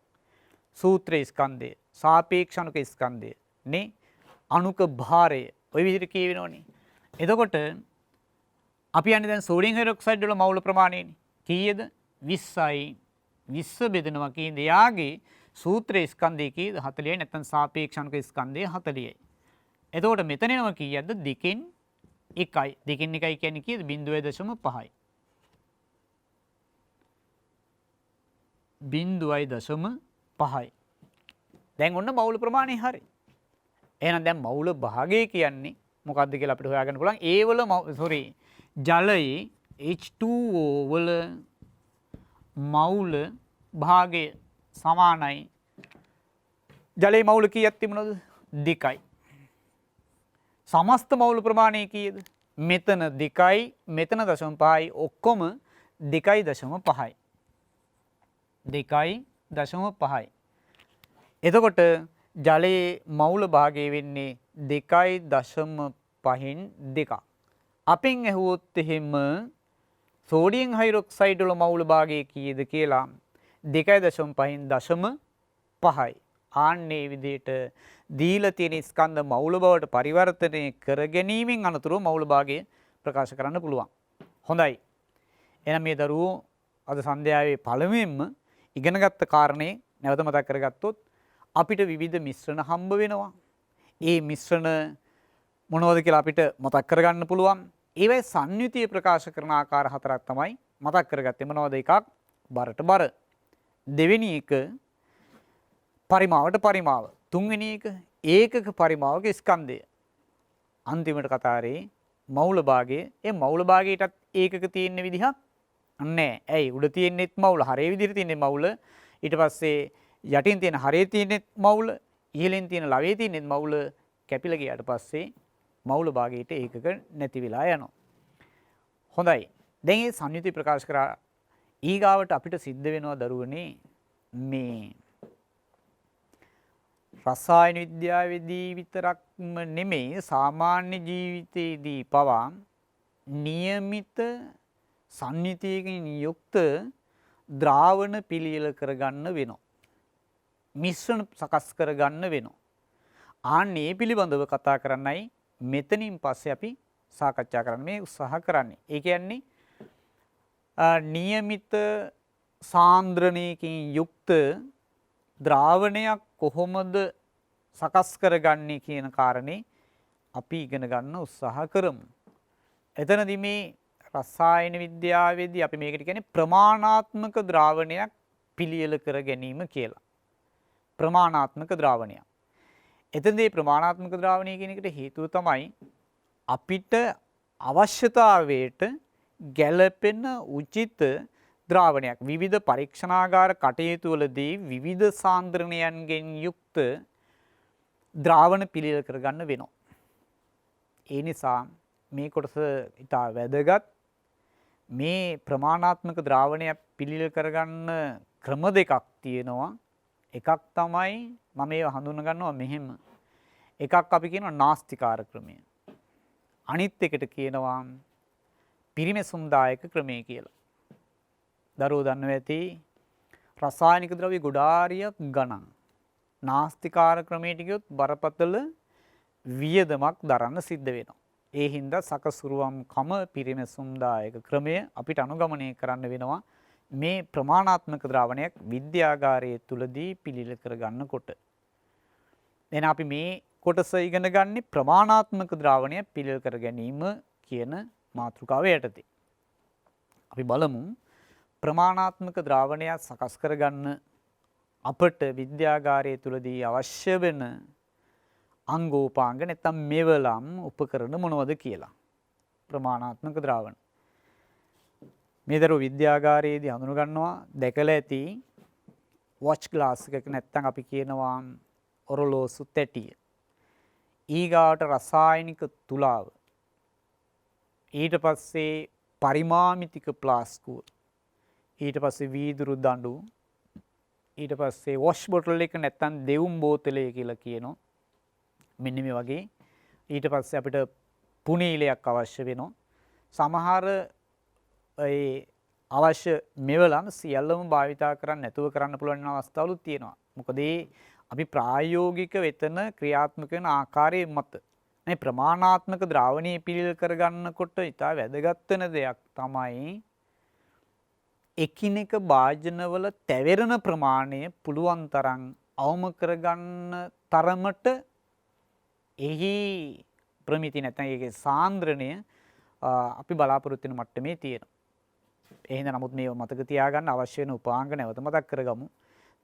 සූත්‍ර ස්කන්ධය, සාපේක්ෂ අණුක ස්කන්ධය, නේ අණුක භාරය ඔය විදිහට කියවෙනවනේ. එතකොට අපි යන්නේ දැන් සෝඩියම් හයිඩ්‍රොක්සයිඩ් වල මවුල ප්‍රමාණයනේ. කීයද? 20යි. 20 බෙදනවා කියන්නේ එයාගේ සූත්‍ර ස්කන්ධය කීයද? 40යි. නැත්නම් සාපේක්ෂ අණුක ස්කන්ධය 40යි. එතකොට මෙතන එනවා කීයක්ද? 2කින් 1යි. 2කින් 1යි කියන්නේ කීයද? 0.5යි. 0.5යි. දැන් ඔන්න මවුල ප්‍රමාණය හරි. එහෙනම් දැන් මවුල භාගය කියන්නේ මොකක්ද කියලා අපිට හොයාගන්න පුළුවන්. ඒ වල ජලයේ H2O වල මවුල භාගය සමානයි. ජලයේ මවුල කීයක් තිබුණද? 2යි. සමස්ත මවුල ප්‍රමාණය කීයද? මෙතන 2යි, මෙතන 0.5යි, ඔක්කොම 2.5යි. 2.5යි. එතකොට ජලයේ මවුල භාගය වෙන්නේ 2.5න් 2ක්. අපෙන් ඇහුවොත් එහෙම සෝඩියම් හයිඩ්‍රොක්සයිඩ් වල මවුල භාගය කීයද කියලා 2.5න් 0.5යි. ආන්නේ විදිහට දීලා තියෙන ස්කන්ධ මවුල බවට පරිවර්තනය කර ගැනීමෙන් අනතුරුව මවුල භාගය ප්‍රකාශ කරන්න පුළුවන්. හොඳයි. එහෙනම් මේ දරුවෝ අද සන්ධ්‍යාවේ පළමුවෙන්ම ඉගෙනගත්ත කාරණේ නැවත මතක් කරගත්තොත් අපිට විවිධ මිශ්‍රණ හම්බ වෙනවා. ඒ මිශ්‍රණ මොනවද කියලා අපිට මතක් කරගන්න පුළුවන්. ඒවයි සංයුතිය ප්‍රකාශ කරන ආකාර හතරක් තමයි මතක් කරගත්තේ. මොනවද? එකක් බරට බර. දෙවෙනි එක පරිමාවට පරිමාව. තුන්වෙනි එක ඒකක පරිමාවක ස්කන්ධය. අන්තිමට කතාරේ මෞල භාගය. ඒ මෞල භාගයටත් ඒකක තියෙන විදිහක් නැහැ. ඇයි? උඩ තියෙන්නෙත් මෞල, හරේ විදිහට තියෙන්නේ මෞල. ඊට පස්සේ යටින් තියෙන හරේ තියෙන්නෙත් මෞල, ඉහළින් තියෙන ලවයේ තියෙන්නෙත් මෞල. කැපිලා ගියාට පස්සේ මෞල භාගයට ඒකක නැති වෙලා යනවා. හොඳයි. දැන් මේ සංයුති ප්‍රකාශ කරා ඊගාවට අපිට සිද්ධ වෙනවා දරුවනේ මේ රසායන විද්‍යාවේදී විතරක්ම නෙමෙයි සාමාන්‍ය ජීවිතයේදී පවා નિયમિત සංයුතියකින් යුක්ත ද්‍රාවණ පිළියෙල කරගන්න වෙනවා. මිශ්‍රණ සකස් කරගන්න වෙනවා. ආන්නේ පිළිබඳව කතා කරන්නයි මෙතනින් පස්සේ අපි සාකච්ඡා කරන්න මේ උත්සාහ කරන්නේ. ඒ කියන්නේ નિયમિત සාන්ද්‍රණයකින් යුක්ත ද්‍රාවණයක් කොහොමද සකස් කරගන්නේ කියන කාරණේ අපි ඉගෙන ගන්න උත්සාහ කරමු. එතනදී මේ රසායන විද්‍යාවේදී අපි මේකට කියන්නේ ප්‍රමාණාත්මක ද්‍රාවණයක් පිළියෙල කර ගැනීම කියලා. ප්‍රමාණාත්මක ද්‍රාවණයක්. එතනදී ප්‍රමාණාත්මක ද්‍රාවණය කියන එකට හේතුව තමයි අපිට අවශ්‍යතාවයට ගැළපෙන උචිත ද්‍රාවණයක් විවිධ පරීක්ෂණාගාර කටයුතු වලදී විවිධ සාන්ද්‍රණයන්ගෙන් යුක්ත ද්‍රාවණ පිළියෙල කරගන්න වෙනවා. ඒ නිසා මේ කොටස ඉතා වැදගත්. මේ ප්‍රමාණාත්මක ද්‍රාවණයක් පිළියෙල කරගන්න ක්‍රම දෙකක් තියෙනවා. එකක් තමයි මම ඒව හඳුන ගන්නවා මෙහෙම. එකක් අපි කියනවා නාස්තිකාර ක්‍රමය. අනිත් එකට කියනවා පිරිමැසුම්දායක ක්‍රමය කියලා. දරුවෝ දන්නවා ඇති රසායනික ද්‍රව්‍ය ගොඩාරියක් ගණන්. නාස්තිකාර ක්‍රමයට ගියොත් බරපතල වියදමක් දරන්න සිද්ධ වෙනවා. ඒ හින්දා සකසුරුවම් කම පිරිමැසුම්දායක ක්‍රමය අපිට අනුගමනය කරන්න වෙනවා. මේ ප්‍රමාණාත්මක ද්‍රාවණයක් විද්‍යාගාරයේ තුලදී පිළියෙල කරගන්නකොට. එහෙනම් අපි මේ කොටස ඉගෙන ගන්නේ ප්‍රමාණාත්මක ද්‍රාවණය පිළියෙල කර ගැනීම කියන මාතෘකාව යටතේ. අපි බලමු ප්‍රමාණාත්මක ද්‍රාවණයක් සකස් කරගන්න අපට විද්‍යාගාරයේ තුලදී අවශ්‍ය වෙන අංගෝපාංග නැත්නම් මෙවලම් උපකරණ මොනවද කියලා. ප්‍රමාණාත්මක ද්‍රාවණ මේ දරුවෝ විද්‍යාගාරයේදී හඳුන ගන්නවා දැකලා ඇති වොච් ග්ලාස් එකක නැත්නම් අපි කියනවා ඔරලෝසු තැටිය. ඊගාවට රසායනික තුලාව. ඊට පස්සේ පරිමාමිතික ප්ලාස්කුව. ඊට පස්සේ වීදුරු දඬු. ඊට පස්සේ වොෂ් බොටල් එක නැත්නම් දෙවුම් බෝතලය කියලා කියනවා. මෙන්න මේ වගේ. ඊට පස්සේ අපිට පුනීලයක් අවශ්‍ය වෙනවා. සමහර ඒ අවශ්‍ය මෙවලම් සියල්ලම භාවිතා කරන්න නැතුව කරන්න පුළුවන් අවස්ථාවලුත් තියෙනවා. මොකද අපි ප්‍රායෝගික වෙතන ක්‍රියාත්මක වෙන ආකාරයේ මත මේ ප්‍රමාණාත්මක ද්‍රාවණීය පිළියෙල කරගන්නකොට ඉතා වැදගත් වෙන දෙයක් තමයි එකිනෙක භාජනවල තැවෙරෙන ප්‍රමාණය පුළුවන් තරම් අවම කරගන්න තරමට එහි ප්‍රමිති නැත්නම් ඒකේ සාන්ද්‍රණය අපි බලාපොරොත්තු වෙන මට්ටමේ තියෙනවා. එහෙනම් නමුත් මේව මතක තියාගන්න අවශ්‍ය වෙන උපාංග නැවත මතක් කරගමු.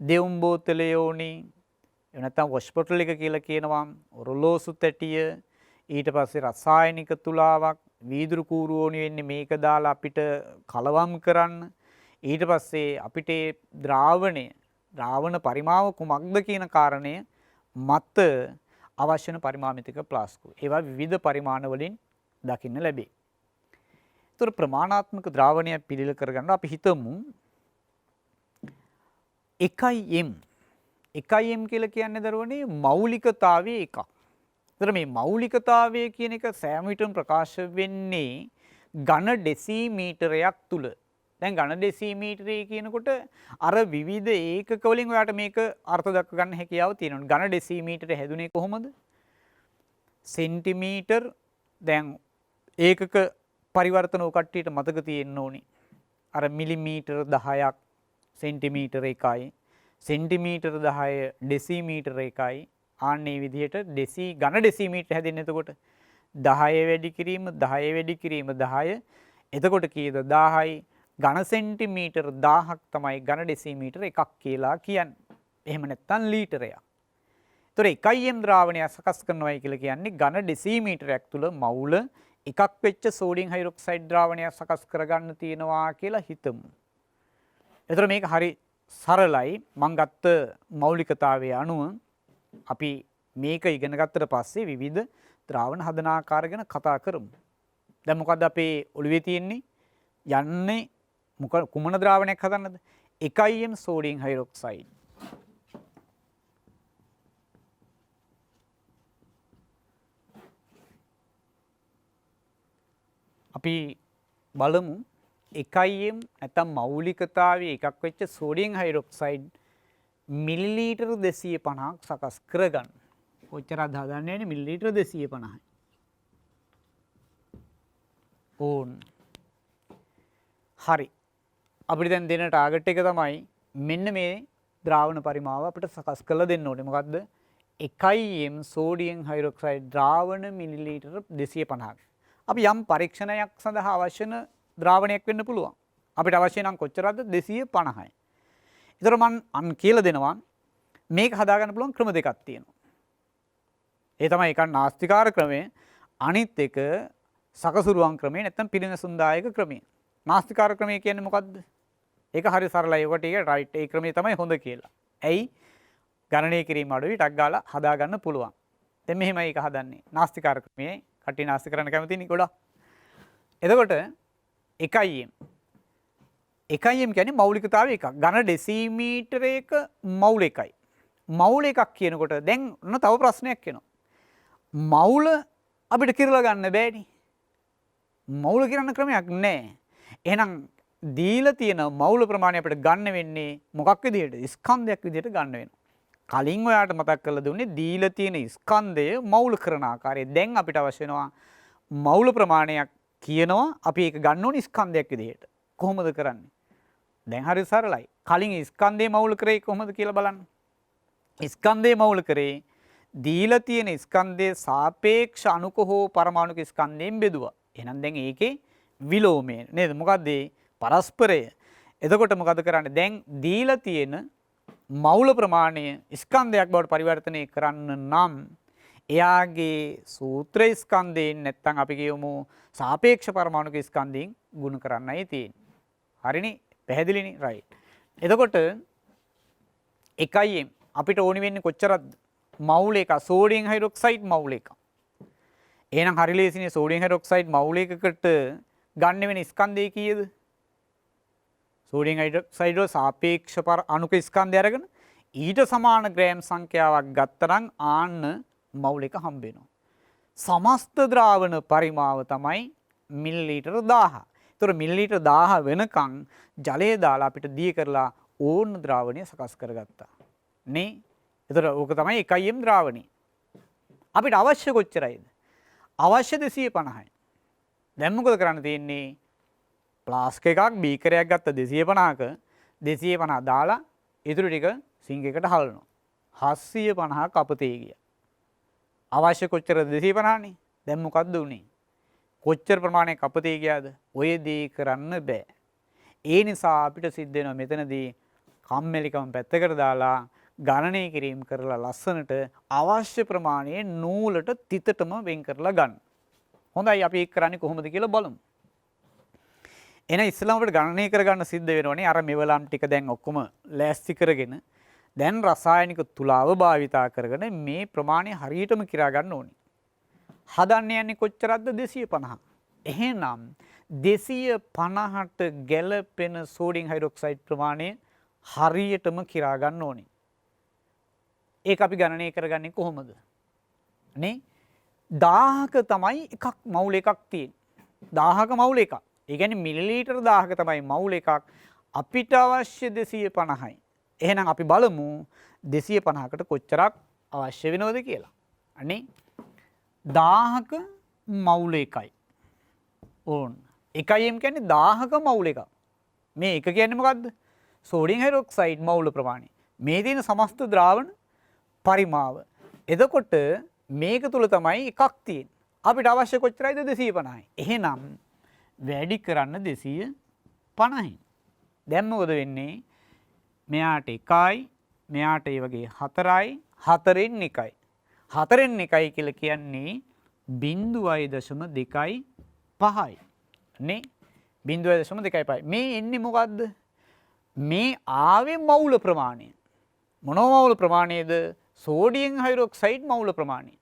දෙවුම් බෝතලය ඕනි. එහෙම නැත්නම් වොෂ් බොටල් එක කියලා කියනවා. ඔරලෝසු තැටිය. ඊට පස්සේ රසායනික තුලාවක්, වීදුරු කූරු ඕනි වෙන්නේ මේක දාලා අපිට කලවම් කරන්න. ඊට පස්සේ අපිට ද්‍රාවණ පරිමාව කුමක්ද කියන කාරණය මත අවශ්‍ය වෙන පරිමාමිතික ප්ලාස්කු. ඒවා විවිධ පරිමාණ වලින් දකින්න ලැබේ. ඒතර ප්‍රමාණාත්මක ද්‍රාවණයක් පිළියෙල කරගන්න අපි හිතමු 1m. 1m කියලා කියන්නේ දරුවනේ මෞලිකතාවයේ එකක්. ඒතර මේ මෞලිකතාවය කියන එක සෑම විටම ප්‍රකාශ වෙන්නේ ඝන ඩෙසිමීටරයක් තුල. දැන් ඝන ඩෙසිමීටරය කියනකොට අර විවිධ ඒකක වලින් ඔයාලට මේක අර්ථ දක්ව ගන්න හැකියාව තියෙනවා. ඝන ඩෙසිමීටරය හැදුනේ කොහොමද? සෙන්ටිමීටර් දැන් ඒකක පරිවර්තන වූ කට්ටියට මතක තියෙන්න ඕනි. අර මිලිමීටර් 10ක් සෙන්ටිමීටර 1යි. සෙන්ටිමීටර 10 ඩෙසිමීටර 1යි. ආන්නේ විදිහට ඝන ඩෙසිමීටර හැදෙන්නේ. එතකොට 10 වැඩි කිරීම 10 වැඩි කිරීම 10. එතකොට කීයද 1000යි. ඝන සෙන්ටිමීටර 1000ක් තමයි ඝන ඩෙසිමීටර 1ක් කියලා කියන්නේ. එහෙම නැත්නම් ලීටරයක්. ඒතර 1m ද්‍රාවණයක් සකස් කරනවායි කියලා කියන්නේ ඝන ඩෙසිමීටරයක් තුල මවුල එකක් වෙච්ච සෝඩියම් හයිඩ්‍රොක්සයිඩ් ද්‍රාවණයක් සකස් කරගන්න තියෙනවා කියලා හිතමු. ඒතර මේක හරි සරලයි. මම ගත්ත මෞලිකතාවයේ අනුව අපි මේක ඉගෙන ගත්තට පස්සේ විවිධ ද්‍රාවණ හදන ආකාර ගැන කතා කරමු. දැන් මොකද්ද අපේ ඔළුවේ තියෙන්නේ? යන්නේ කුමන ද්‍රාවණයක් හදන්නද? 1m sodium hydroxide. අපි බලමු 1m නැත්නම් මෞලිකතාවයේ එකක් වෙච්ච සෝඩියම් හයිඩ්‍රොක්සයිඩ් මිලිලීටර 250ක් සකස් කරගන්න. කොච්චරද හදන්නේ? මිලිලීටර 250යි. ඕන්. හරි. අපිට දැන් දෙන ටාගට් එක තමයි මෙන්න මේ ද්‍රාවණ පරිමාව අපිට සකස් කරලා දෙන්න ඕනේ. මොකද්ද? 1m sodium hydroxide ද්‍රාවණ මිලිලීටර 250ක්. අපි යම් පරීක්ෂණයක් සඳහා අවශ්‍ය වෙන ද්‍රාවණයක් වෙන්න පුළුවන්. අපිට අවශ්‍ය නම් කොච්චරද? 250යි. ඒතර මම කියලා දෙනවා මේක හදාගන්න පුළුවන් ක්‍රම දෙකක් තියෙනවා. ඒ තමයි එකක් නාස්තිකාර ක්‍රමය, අනිත් එක සකසුරුවන් ක්‍රමය නැත්නම් පිළිනසුන්දායක ක්‍රමය. නාස්තිකාර ක්‍රමය කියන්නේ මොකද්ද? ඒක හරි සරලයි. ඔකට ඒක රයිට්. ඒ ක්‍රමය තමයි හොඳ කියලා. ඇයි? ගණනය කිරීම අඩුයි ටක් ගාලා හදාගන්න පුළුවන්. දැන් මෙහෙමයි ඒක හදන්නේ. නාස්තිකාර ක්‍රමයේ කට්ටිය නාස්ති කරන්න කැමතිනේ ගොඩක්. එතකොට 1m කියන්නේ මෞලිකතාවය එකක්. ඝන ඩෙසිමීටරයක මවුල එකයි. මවුල එකක් කියනකොට දැන් ඔන්න තව ප්‍රශ්නයක් එනවා. මවුල අපිට කිරලා ගන්න බෑනේ. මවුල කිරන්න ක්‍රමයක් නැහැ. එහෙනම් දීලා තියෙන මවුල ප්‍රමාණය අපිට ගන්න වෙන්නේ මොකක් විදිහට? ස්කන්ධයක් විදිහට ගන්න වෙනවා. කලින් ඔයාට මතක් කරලා දුන්නේ දීලා තියෙන ස්කන්ධය මවුල කරන ආකාරය. දැන් අපිට අවශ්‍ය වෙනවා මවුල ප්‍රමාණයක් කියනවා අපි ඒක ගන්න ඕනේ ස්කන්ධයක් විදිහට. කොහොමද කරන්නේ? දැන් හරි සරලයි. කලින් ස්කන්ධේ මවුල කරේ කොහොමද කියලා බලන්න. ස්කන්ධේ මවුල කරේ දීලා තියෙන ස්කන්ධයේ සාපේක්ෂ අණුක හෝ පරමාණුක ස්කන්ධයෙන් බෙදුවා. එහෙනම් දැන් ඒකේ විලෝමය නේද? මොකද්ද? පරස්පරය. එතකොට මොකද කරන්නේ? දැන් දීලා තියෙන මවුල ප්‍රමාණය ස්කන්ධයක් බවට පරිවර්තනය කරන්න නම් එයාගේ සූත්‍ර ස්කන්ධයෙන් නැත්නම් අපි කියමු සාපේක්ෂ පරමාණුක ස්කන්ධයෙන් ගුණ කරන්නයි තියෙන්නේ. හරිනේ? පැහැදිලිනේ? රයිට්. එතකොට 1m අපිට ඕනි වෙන්නේ කොච්චරද? මවුල එක සෝඩියම් හයිඩ්‍රොක්සයිඩ් මවුල එක. එහෙනම් හරි ලේසිනේ සෝඩියම් හයිඩ්‍රොක්සයිඩ් මවුල එකකට ගන්න වෙන ස්කන්ධය කීයද? සෝඩියම් හයිඩ්‍රොක්සයිඩ් වල සාපේක්ෂ අණුක ස්කන්ධය අරගෙන ඊට සමාන ග්‍රෑම් සංඛ්‍යාවක් ගත්තනම් ආන්න මවුල එක හම්බ වෙනවා. සමස්ත ද්‍රාවණ පරිමාව තමයි මිලිලීටර 1000. ඒතර මිලිලීටර 1000 වෙනකන් ජලය දාලා අපිට දී කරලා ඕන ද්‍රාවණය සකස් කරගත්තා. නේ? ඒතර ඕක තමයි 1m ද්‍රාවණය. අපිට අවශ්‍ය කොච්චරයිද? අවශ්‍ය 250යි. දැන් මොකද කරන්න තියෙන්නේ? ෆ්ලාස්ක් එකක් බීකරයක් ගත්ත 250ක 250 දාලා ඉතුරු ටික සිංක් එකට හලනවා. 750ක් අපතේ ගියා. අවශ්‍ය කොච්චරද? 250නේ. දැන් මොකද්ද උනේ? කොච්චර ප්‍රමාණයක් අපතේ ගියාද? ඔය දේ කරන්න බෑ. ඒ නිසා අපිට සිද්ධ වෙනවා මෙතනදී කම්මැලිකම පැත්තකට දාලා ගණනය කිරීම කරලා ලස්සනට අවශ්‍ය ප්‍රමාණයේ නූලට තිතටම වෙන් කරලා ගන්න. හොඳයි අපි ඒක කරන්නේ කොහොමද කියලා බලමු. එහෙනම් ඉස්සෙල්ලාම අපිට ගණනය කරගන්න සිද්ධ වෙනවනේ අර මෙවලම් ටික දැන් ඔක්කොම ලෑස්ති කරගෙන දැන් රසායනික තුලාව භාවිතා කරගෙන මේ ප්‍රමාණය හරියටම කිරා ගන්න ඕනේ. හදන්න යන්නේ කොච්චරද? 250. එහෙනම් 250ට ගැළපෙන සෝඩියම් හයිඩ්‍රොක්සයිඩ් ප්‍රමාණය හරියටම කිරා ගන්න ඕනේ. ඒක අපි ගණනය කරගන්නේ කොහොමද? නේ 1000ක තමයි එකක් මවුල එකක් තියෙන්නේ. 1000ක මවුල එකක්. ඒ කියන්නේ මිලිලීටර 1000ක තමයි මවුල එකක්. අපිට අවශ්‍ය 250යි. එහෙනම් අපි බලමු 250කට කොච්චරක් අවශ්‍ය වෙනවද කියලා. අනේ 1000ක මවුල එකයි. ඕන් 1m කියන්නේ 1000ක මවුල් එකක්. මේ එක කියන්නේ මොකද්ද? සෝඩියම් හයිඩ්‍රොක්සයිඩ් මවුල ප්‍රමාණය. මේ තියෙන සමස්ත ද්‍රාවණ පරිමාව. එතකොට මේක තුල තමයි එකක් තියෙන්නේ. අපිට අවශ්‍ය කොච්චරයිද 250යි. එහෙනම් වැඩි කරන්න 250යි. දැන් මොකද වෙන්නේ? මෙයාට 1යි, මෙයාට ඒ වගේ 4යි, 4න් 1යි. 4න් 1යි කියලා කියන්නේ 0.25යි. නේ? 0.25යි. මේ එන්නේ මොකද්ද? මේ ආවේ මවුල ප්‍රමාණය. මොනවා මවුල ප්‍රමාණයද? සෝඩියම් හයිඩ්‍රොක්සයිඩ් මවුල ප්‍රමාණය.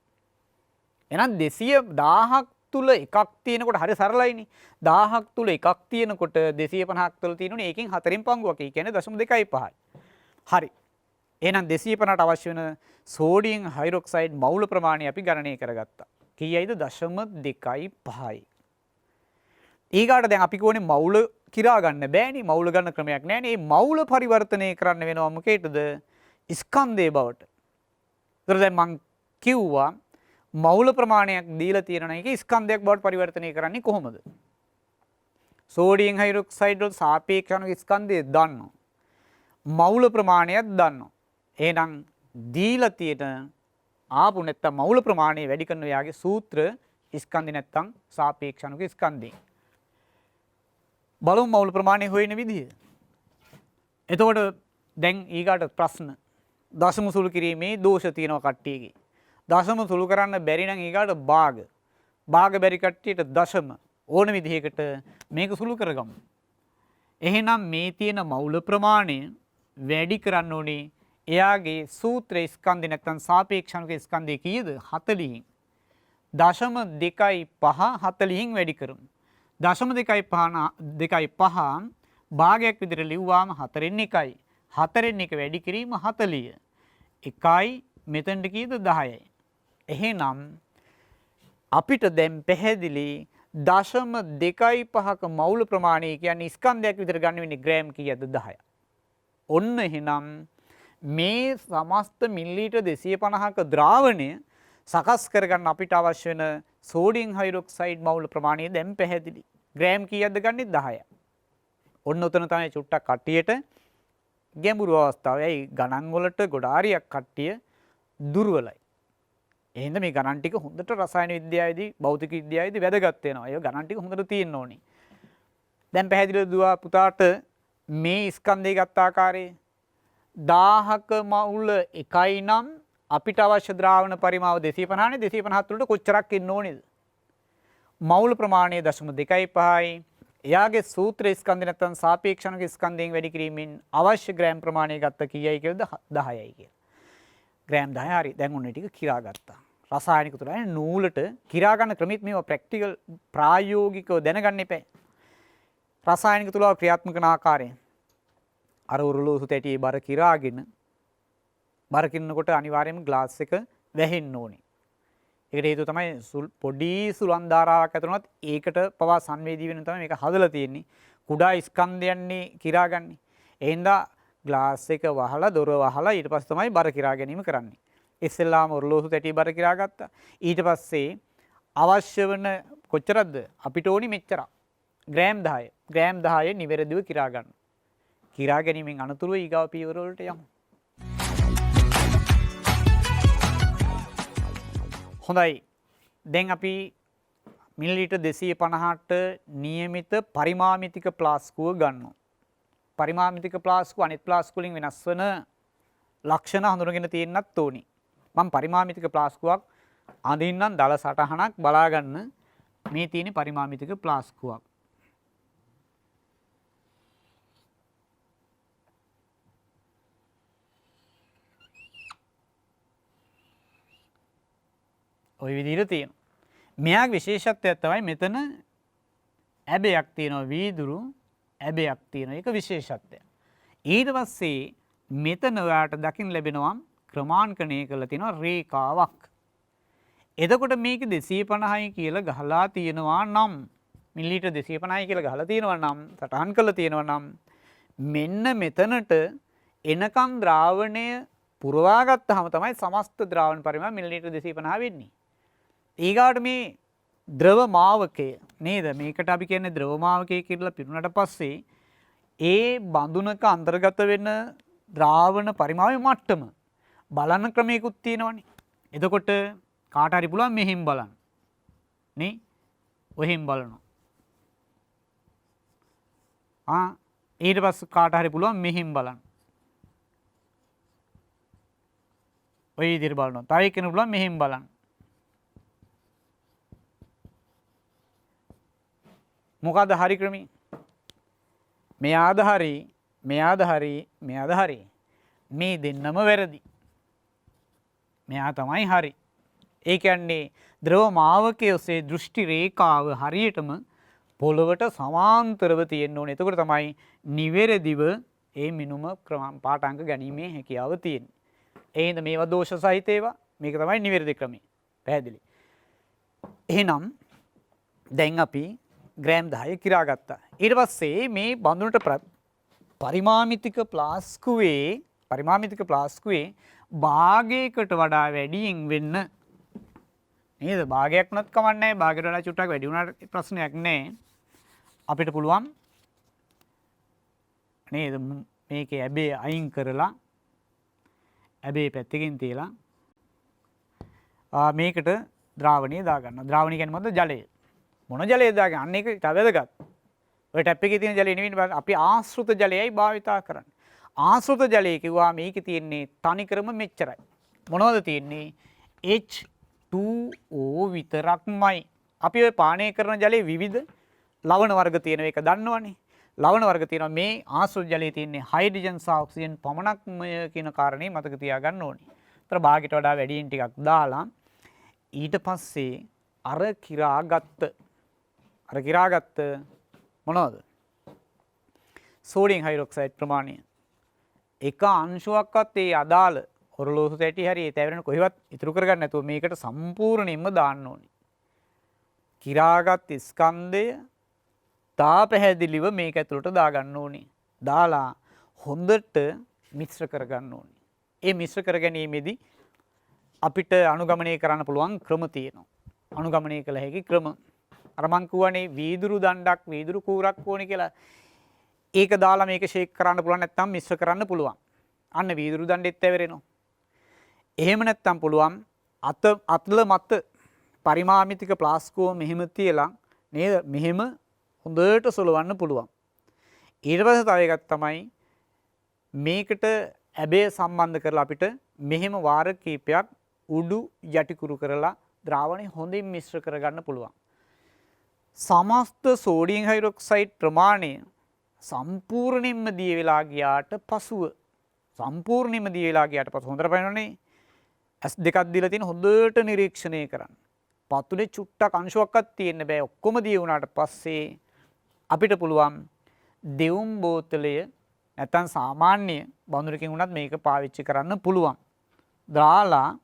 එහෙනම් 200,000ක් තුල එකක් තියෙනකොට හරි සරලයිනේ. 1000ක් තුල එකක් තියෙනකොට 250ක් තුල තියෙනුනේ ඒකෙන් 4න් පංගුවක්. ඒ කියන්නේ 0.25යි. හරි. එහෙනම් 250ට අවශ්‍ය වෙන සෝඩියම් හයිඩ්‍රොක්සයිඩ් මවුල ප්‍රමාණය අපි ගණනය කරගත්තා. කීයයිද? 0.25යි. ඊගාට දැන් අපි කොහොනේ මවුල කිරා ගන්න බෑනේ. මවුල ගන්න ක්‍රමයක් නෑනේ. මේ මවුල පරිවර්තනය කරන්න වෙනවා මොකේටද? ස්කන්ධයේ බවට. ඒතර දැන් මං කිව්වා මවුල ප්‍රමාණයක් දීලා තියෙනවා. ඒක ස්කන්ධයක් බවට පරිවර්තනය කරන්නේ කොහොමද? සෝඩියම් හයිඩ්‍රොක්සයිඩ් වලට සාපේක්ෂව ස්කන්ධය දන්නවා. මවුල ප්‍රමාණයක් දන්නවා. එහෙනම් දීලා තියෙන ආපු නැත්තම් මවුල ප්‍රමාණය වැඩි කරන යාගේ සූත්‍ර ස්කන්ධේ නැත්තම් සාපේක්ෂණික ස්කන්ධේ. බලමු මවුල ප්‍රමාණය හොයන විදිය. එතකොට දැන් ඊගාට ප්‍රශ්න. දශම සුළු කිරීමේ දෝෂ තියෙනවා කට්ටියගේ. දශම සුළු කරන්න බැරි නම් ඊගාට භාග. භාග බැරි කට්ටියට දශම ඕන විදිහකට මේක සුළු කරගමු. එහෙනම් මේ තියෙන මවුල ප්‍රමාණය වැඩි කරන්න ඕනේ එයාගේ සූත්‍ර ස්කන්ධේ නැත්තම් සාපේක්ෂණික ස්කන්ධේ කීයද? 40න්. 0.25 40න් වැඩි කරමු. 0.25 භාගයක් විදිහට ලිව්වාම 4න් 1යි. 4න් 1 වැඩි කිරීම 40. 1යි මෙතනට කීයද? 10යි. එහෙනම් අපිට දැන් පැහැදිලි 0.25ක මවුල ප්‍රමාණය කියන්නේ ස්කන්ධයක් විදිහට ගන්න වෙන්නේ ග්‍රෑම් කීයද? 10යි. ඔන්න එහෙනම් මේ සමස්ත මිලිලීටර් 250ක ද්‍රාවණය සකස් කරගන්න අපිට අවශ්‍ය වෙන සෝඩියම් හයිඩ්‍රොක්සයිඩ් මවුල ප්‍රමාණය දැන් පැහැදිලි. ග්‍රෑම් කීයක්ද ගන්නේ? 10යි. ඔන්න උතන තමයි චුට්ටක් කට්ටියට ගැඹුරු අවස්ථාව. ඇයි ගණන් වලට ගොඩාරියක් කට්ටිය දුර්වලයි. එහෙනම් මේ ගණන් ටික හොඳට රසායන විද්‍යාවේදී භෞතික විද්‍යාවේදී වැදගත් වෙනවා. ඒ ගණන් ටික හොඳට තියෙන්න ඕනේ. දැන් පැහැදිලිද දුව පුතාට මේ ස්කන්ධය ගත්ත ආකාරය 1000ක මවුල 1යි නම් අපිට අවශ්‍ය ද්‍රාවණ පරිමාව 250නේ. 250 තුළට කොච්චරක් එන්න ඕනේද? මවුල ප්‍රමාණය 0.25යි. එයාගේ සූත්‍ර ස්කන්ධය නැත්නම් සාපේක්ෂණික ස්කන්ධයෙන් වැඩි කිරීමෙන් අවශ්‍ය ග්‍රෑම් ප්‍රමාණය ගත්ත කීයයි කියලාද? 10යි කියලා. ග්‍රෑම් 10 හරි. දැන් ඔන්න ටික කිරා ගත්තා. රසායනික තුල නූලට කිරා ගන්න ක්‍රමෙත් මේවා ප්‍රැක්ටිකල් ප්‍රායෝගිකව දැනගන්න එපා. රසායනික තුල ක්‍රියාත්මක කරන ආකාරය. අර උරුලෝසු තැටියේ බර කිරාගෙන බර කින්නකොට අනිවාර්යයෙන්ම ග්ලාස් එක වැහෙන්න ඕනේ. ඒකට හේතුව තමයි පොඩි සුළං ධාරාවක් ඇතුළත් ඒකට පවා සංවේදී වෙන තමයි මේක හදලා තියෙන්නේ. කුඩා ස්කන්ධයන්නේ කිරාගන්නේ. එහෙනම් ග්ලාස් එක වහලා දොර වහලා ඊට පස්සේ තමයි බර කිරා ගැනීම කරන්නේ. ඉස්සෙල්ලාම උරුලෝසු තැටියේ බර කිරාගත්තා. ඊට පස්සේ අවශ්‍ය වෙන කොච්චරද? අපිට ඕනි මෙච්චරක්. ග්‍රෑම් 10. ග්‍රෑම් 10 නිවැරදිව කිරා ගන්න. කිරා ගැනීමෙන් අනතුරුව ඊගාව පියවර වලට යමු. හොඳයි. දැන් අපි මිලිලීටර් 250ට නියමිත පරිමාමිතික ප්ලාස්කුව ගන්නවා. පරිමාමිතික ප්ලාස්කුව අනිත් ප්ලාස්කු වලින් වෙනස් වෙන ලක්ෂණ හඳුනගෙන තියෙන්නත් ඕනි. මම පරිමාමිතික ප්ලාස්කුවක් අඳින්නම් දල සටහනක් බලා ගන්න. මේ තියෙන පරිමාමිතික ප්ලාස්කුවක්. ওই විදිහට තියෙනවා. මෙයාගේ විශේෂත්වයක් තමයි මෙතන ඇබයක් තියෙනවා. වීදුරු ඇබයක් තියෙනවා. ඒක විශේෂත්වය. ඊට පස්සේ මෙතන ඔයාලට දකින්න ලැබෙනවා ක්‍රමාංකණය කරලා තියෙනවා රේඛාවක්. එතකොට මේක 250යි කියලා ගහලා තියෙනවා නම් මිලිලීටර් 250යි කියලා ගහලා තියෙනවා නම් සටහන් කරලා තියෙනවා නම් මෙන්න මෙතනට එනකම් ද්‍රාවණය පුරවා ගත්තාම තමයි සමස්ත ද්‍රාවණ පරිමාණ මිලිලීටර් 250 වෙන්නේ. ඊගාට මේ ද්‍රව මාවකය නේද? මේකට අපි කියන්නේ ද්‍රව මාවකය කියලා පිරුණාට පස්සේ ඒ බඳුනක අන්තර්ගත වෙන ද්‍රාවණ පරිමාණය මට්ටම බලන ක්‍රමයකුත් තියෙනවනේ. එතකොට කාට හරි පුළුවන් මෙහෙම බලන්න. නේ? ඔහෙම බලනවා. ඊට පස්සේ කාට හරි පුළුවන් මෙහෙම බලන්න. ඔය විදිහට බලනවා. තව එක්කෙනෙකුට පුළුවන් මෙහෙම බලන්න. මොකද්ද හරි ක්‍රමය? මෙයාද හරි, මෙයාද හරි, මෙයාද හරි. මේ දෙන්නම වැරදි. මෙයා තමයි හරි. ඒ කියන්නේ ද්‍රව මාවකයේ ඔස්සේ දෘෂ්ටි රේඛාව හරියටම පොළවට සමාන්තරව තියෙන්න ඕනේ. එතකොට තමයි නිවැරදිව ඒ මිනුම පාඨාංක ගැනීමේ හැකියාව තියෙන්නේ. ඒ හින්දා මේවා දෝෂ සහිත ඒවා. මේක තමයි නිවැරදි ක්‍රමය. පැහැදිලි. එහෙනම් දැන් අපි ග්‍රෑම් 10 කිරා ගත්තා. ඊට පස්සේ මේ බඳුනට පරිමාමිතික ප්ලාස්කුවේ භාගයකට වඩා වැඩියෙන් වෙන්න නේද? භාගයක් නැත් කමක් නැහැ. භාගයට වඩා චුට්ටක් වැඩි වුණාට ප්‍රශ්නයක් නැහැ. අපිට පුළුවන් නේද මේකේ ඇබේ අයින් කරලා ඇබේ පැත්තකින් තියලා මේකට ද්‍රාවණය දාගන්න. ද්‍රාවණය කියන්නේ මොකද්ද? ජලය. මොන ජලයද දාගන්නේ? අන්න ඒක ඉතා වැදගත්. ඔය ටැප් එකේ තියෙන ජලය නෙවෙයි අපි ආශ්‍රිත ජලයයි භාවිතා කරන්නේ. ආශ්‍රිත ජලය කිව්වා මේකේ තියෙන්නේ තනිකරම මෙච්චරයි. මොනවද තියෙන්නේ? H2O විතරක්මයි. අපි ඔය පානය කරන ජලයේ විවිධ ලවණ වර්ග තියෙන එක දන්නවනේ. ලවණ වර්ග තියෙනවා. මේ ආශ්‍රිත ජලයේ තියෙන්නේ හයිඩ්‍රජන් සහ ඔක්සිජන් පමණක්මය කියන කාරණේ මතක තියාගන්න ඕනේ. ඒතර භාගයට වඩා වැඩියෙන් ටිකක් දාලා ඊට පස්සේ අර කිරාගත්ත මොනවද? සෝඩියම් හයිඩ්‍රොක්සයිඩ් ප්‍රමාණය. එක අංශුවක්වත් ඒ අදාළ ඔරලෝසු තැටි හරි ඒ තැවෙන කොහෙවත් ඉතුරු කරගන්න නැතුව මේකට සම්පූර්ණයෙන්ම දාන්න ඕනේ. කිරාගත් ස්කන්ධය තාපැහැදිලිව මේක ඇතුළට දාගන්න ඕනේ. දාලා හොඳට මිශ්‍ර කරගන්න ඕනේ. ඒ මිශ්‍ර කර ගැනීමේදී අපිට අනුගමනය කරන්න පුළුවන් ක්‍රම තියෙනවා. අනුගමනය කළ හැකි ක්‍රම. අර මං කියවනේ වීදුරු දණ්ඩක් වීදුරු කූරක් ඕනේ කියලා. ඒක දාලා මේක ෂේක් කරන්න පුළුවන් නැත්නම් මිශ්‍ර කරන්න පුළුවන්. අන්න වීදුරු දණ්ඩෙත් ඇවරෙනවා. එහෙම නැත්නම් පුළුවන් අතල මත පරිමාමිතික ප්ලාස්කුව මෙහෙම තියලා නේද? මෙහෙම හොඳට සොලවන්න පුළුවන්. ඊට පස්සේ තව එකක් තමයි මේකට ඇබේ සම්බන්ධ කරලා අපිට මෙහෙම වාර කීපයක් උඩු යටිකුරු කරලා ද්‍රාවණය හොඳින් මිශ්‍ර කරගන්න පුළුවන්. සමස්ත සෝඩියම් හයිඩ්‍රොක්සයිඩ් ප්‍රමාණය සම්පූර්ණයෙන්ම දිය වෙලා ගියාට පසුව හොඳට බලනනේ S දෙකක් දීලා තියෙන හොඳට නිරීක්ෂණය කරන්න. පතුලේ චුට්ටක් අංශුවක්වත් තියෙන්න බෑ. ඔක්කොම දිය වුණාට පස්සේ අපිට පුළුවන් දෙවුම් බෝතලය නැත්නම් සාමාන්‍ය බඳුනකින් උනත් මේක පාවිච්චි කරන්න පුළුවන්. දාලා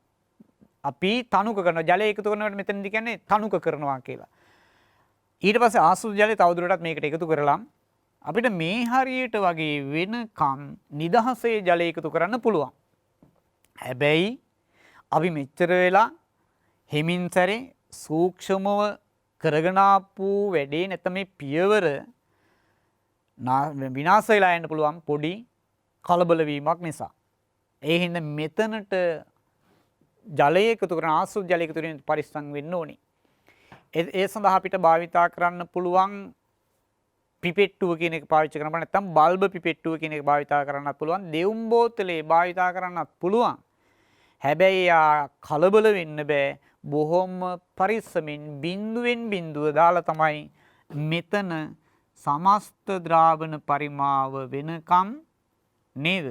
අපි තනුක කරනවා. ජලය එකතු කරනකොට මෙතනදි කියන්නේ තනුක කරනවා කියලා. ඊට පස්සේ ආශ්‍රිත ජලය තවදුරටත් මේකට එකතු කරලා අපිට මේ හරියට වගේ වෙනකම් නිදහසේ ජලය එකතු කරන්න පුළුවන්. හැබැයි අපි මෙච්චර වෙලා හිමින් සැරේ සූක්ෂමව කරගෙන ආපු වැඩේ නැත්නම් මේ පියවර විනාශ වෙලා යන්න පුළුවන් පොඩි කලබල වීමක් නිසා. ඒ හින්දා මෙතනට ජලය එකතු කරන ආශ්‍රිත ජලය එකතු වෙන පරිස්සම් වෙන්න ඕනේ. ඒ සඳහා අපිට භාවිතා කරන්න පුළුවන් පිපෙට්ටුව කියන එක පාවිච්චි කරන්න පුළුවන්. නැත්නම් බල්බ පිපෙට්ටුව කියන එක භාවිතා කරන්නත් පුළුවන්. දෙවුම් බෝතලේ භාවිතා කරන්නත් පුළුවන්. හැබැයි කලබල වෙන්න බෑ. බොහොම පරිස්සමින් බිඳුවෙන් බිඳුව දාලා තමයි මෙතන සමස්ත ද්‍රාවණ පරිමාව වෙනකම් නේද?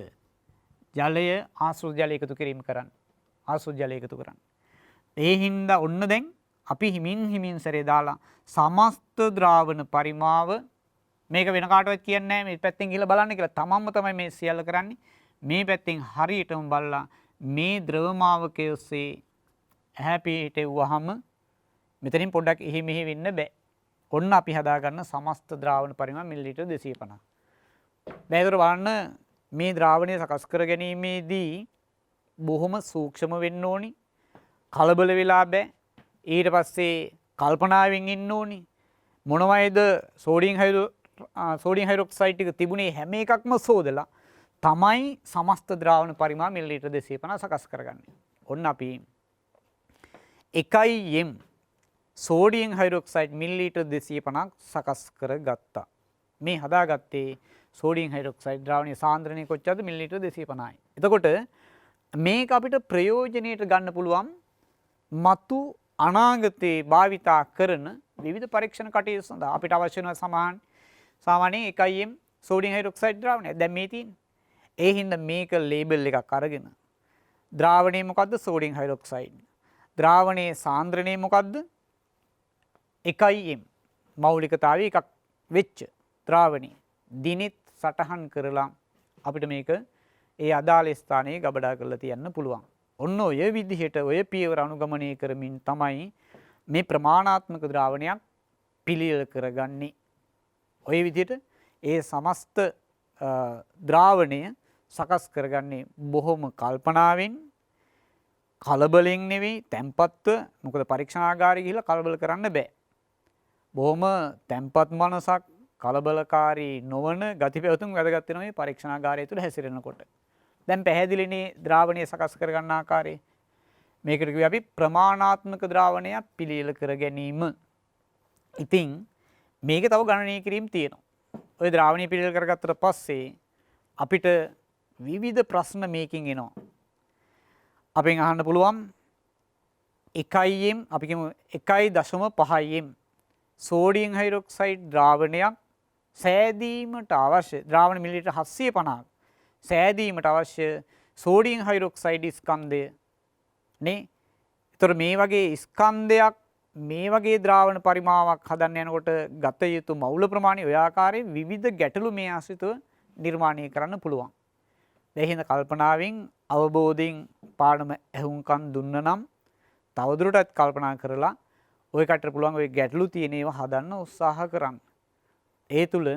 ජලය ආශ්‍රිත ජලය එකතු කිරීම කරන්න. ආශ්‍රිත ජලය එකතු කරන්න. ඒ හින්දා ඔන්න දැන් අපි හිමින් සැරේ දාලා සමස්ත ද්‍රාවණ පරිමාව මේක වෙන කාටවත් කියන්නේ නැහැ මේ පැත්තෙන් ගිහලා බලන්න කියලා. තමන්ම තමයි මේ සියල්ල කරන්නේ. මේ පැත්තෙන් හරියටම බලලා මේ ද්‍රවමාවකයේ ඔස්සේ ඇහැ පිටෙව්වහම මෙතනින් පොඩ්ඩක් එහි මෙහි වෙන්න බෑ. ඔන්න අපි හදාගන්න සමස්ත ද්‍රාවණ පරිමාණ මිලිලිටර් 250. දැන් ඒතර බලන්න මේ ද්‍රාවණය සකස් කර ගැනීමේදී බොහොම සූක්ෂම වෙන්න ඕනි. කලබල වෙලා බෑ. ඊට පස්සේ කල්පනාවෙන් ඉන්න ඕනි. මොනවයිද සෝඩියම් හයිඩ්‍රොක්සයිඩ් ටික තිබුණේ හැම එකක්ම සෝදලා තමයි සමස්ත ද්‍රාවණ පරිමාණ මිලිලීටර් 250 සකස් කරගන්නේ. ඔන්න අපි 1m සෝඩියම් හයිඩ්‍රොක්සයිඩ් මිලිලීටර් 250ක් සකස් කරගත්තා. මේ හදාගත්තේ සෝඩියම් හයිඩ්‍රොක්සයිඩ් ද්‍රාවණයේ සාන්ද්‍රණය කොච්චරද? මිලිලීටර් 250යි. එතකොට මේක අපිට ප්‍රයෝජනෙට ගන්න පුළුවන් මතු අනාගතේ භාවිතා කරන විවිධ පරීක්ෂණ කටයුතු සඳහා අපිට අවශ්‍ය වෙන සාමාන්‍යයෙන් 1m සෝඩියම් හයිඩ්‍රොක්සයිඩ් ද්‍රාවණය දැන් මේ තියෙන්නේ. ඒ හින්දා මේක ලේබල් එකක් අරගෙන ද්‍රාවණය මොකද්ද? Sodium hydroxide. ද්‍රාවණයේ සාන්ද්‍රණය මොකද්ද? 1m මෞලිකතාවය එකක් වෙච්ච ද්‍රාවණي දිනෙත් සටහන් කරලා අපිට මේක ඒ අදාළ ස්ථානයේ ගබඩා කරලා තියන්න පුළුවන්. ඔන්න ඔය විදිහට ඔය පියවර අනුගමනය කරමින් තමයි මේ ප්‍රමාණාත්මක ද්‍රාවණයක් පිළියෙල කරගන්නේ. ඔය විදිහට ඒ සමස්ත ද්‍රාවණය සකස් කරගන්නේ බොහොම කල්පනාවෙන්, කලබලෙන් නෙවෙයි, තැම්පත්ව. මොකද පරීක්ෂණාගාරේ ගිහිල්ලා කලබල කරන්න බෑ. බොහොම තැම්පත් මනසක්, කලබලකාරී නොවන ගති පැවතුම් වැදගත් වෙනවා මේ පරීක්ෂණාගාරය තුළ හැසිරෙනකොට. දැන් පැහැදිලිනේ ද්‍රාවණය සකස් කරගන්න ආකාරය. මේකට කිව්වේ අපි ප්‍රමාණාත්මක ද්‍රාවණයක් පිළියෙල කර ගැනීම. ඉතින් මේක තව ගණනය කිරීම තියෙනවා. ඔය ද්‍රාවණය පිළියෙල කරගත්තට පස්සේ අපිට විවිධ ප්‍රශ්න මේකින් එනවා. අපෙන් අහන්න පුළුවන් 1m අපි කියමු 1.5m සෝඩියම් හයිඩ්‍රොක්සයිඩ් ද්‍රාවණයක් සෑදීමට අවශ්‍ය ද්‍රාවණ මිලිලීටර් 750ක් සෑදීමට අවශ්‍ය සෝඩියම් හයිඩ්‍රොක්සයිඩ් ස්කන්ධය නේ. ඒතර මේ වගේ ස්කන්ධයක් මේ වගේ ද්‍රාවණ පරිමාවක් හදන්න යනකොට ගත යුතු මවුල ප්‍රමාණය ඔය ආකාරයෙන් විවිධ ගැටලු මේ ආශ්‍රිතව නිර්මාණය කරන්න පුළුවන්. ඒ හින්දා කල්පනාවෙන් අවබෝධයෙන් පාඩම ඇහුම්කන් දුන්න නම් තවදුරටත් කල්පනා කරලා ඔය කටට පුළුවන් ඔය ගැටලු තියෙන ඒවා හදන්න උත්සාහ කරන්න. ඒ තුල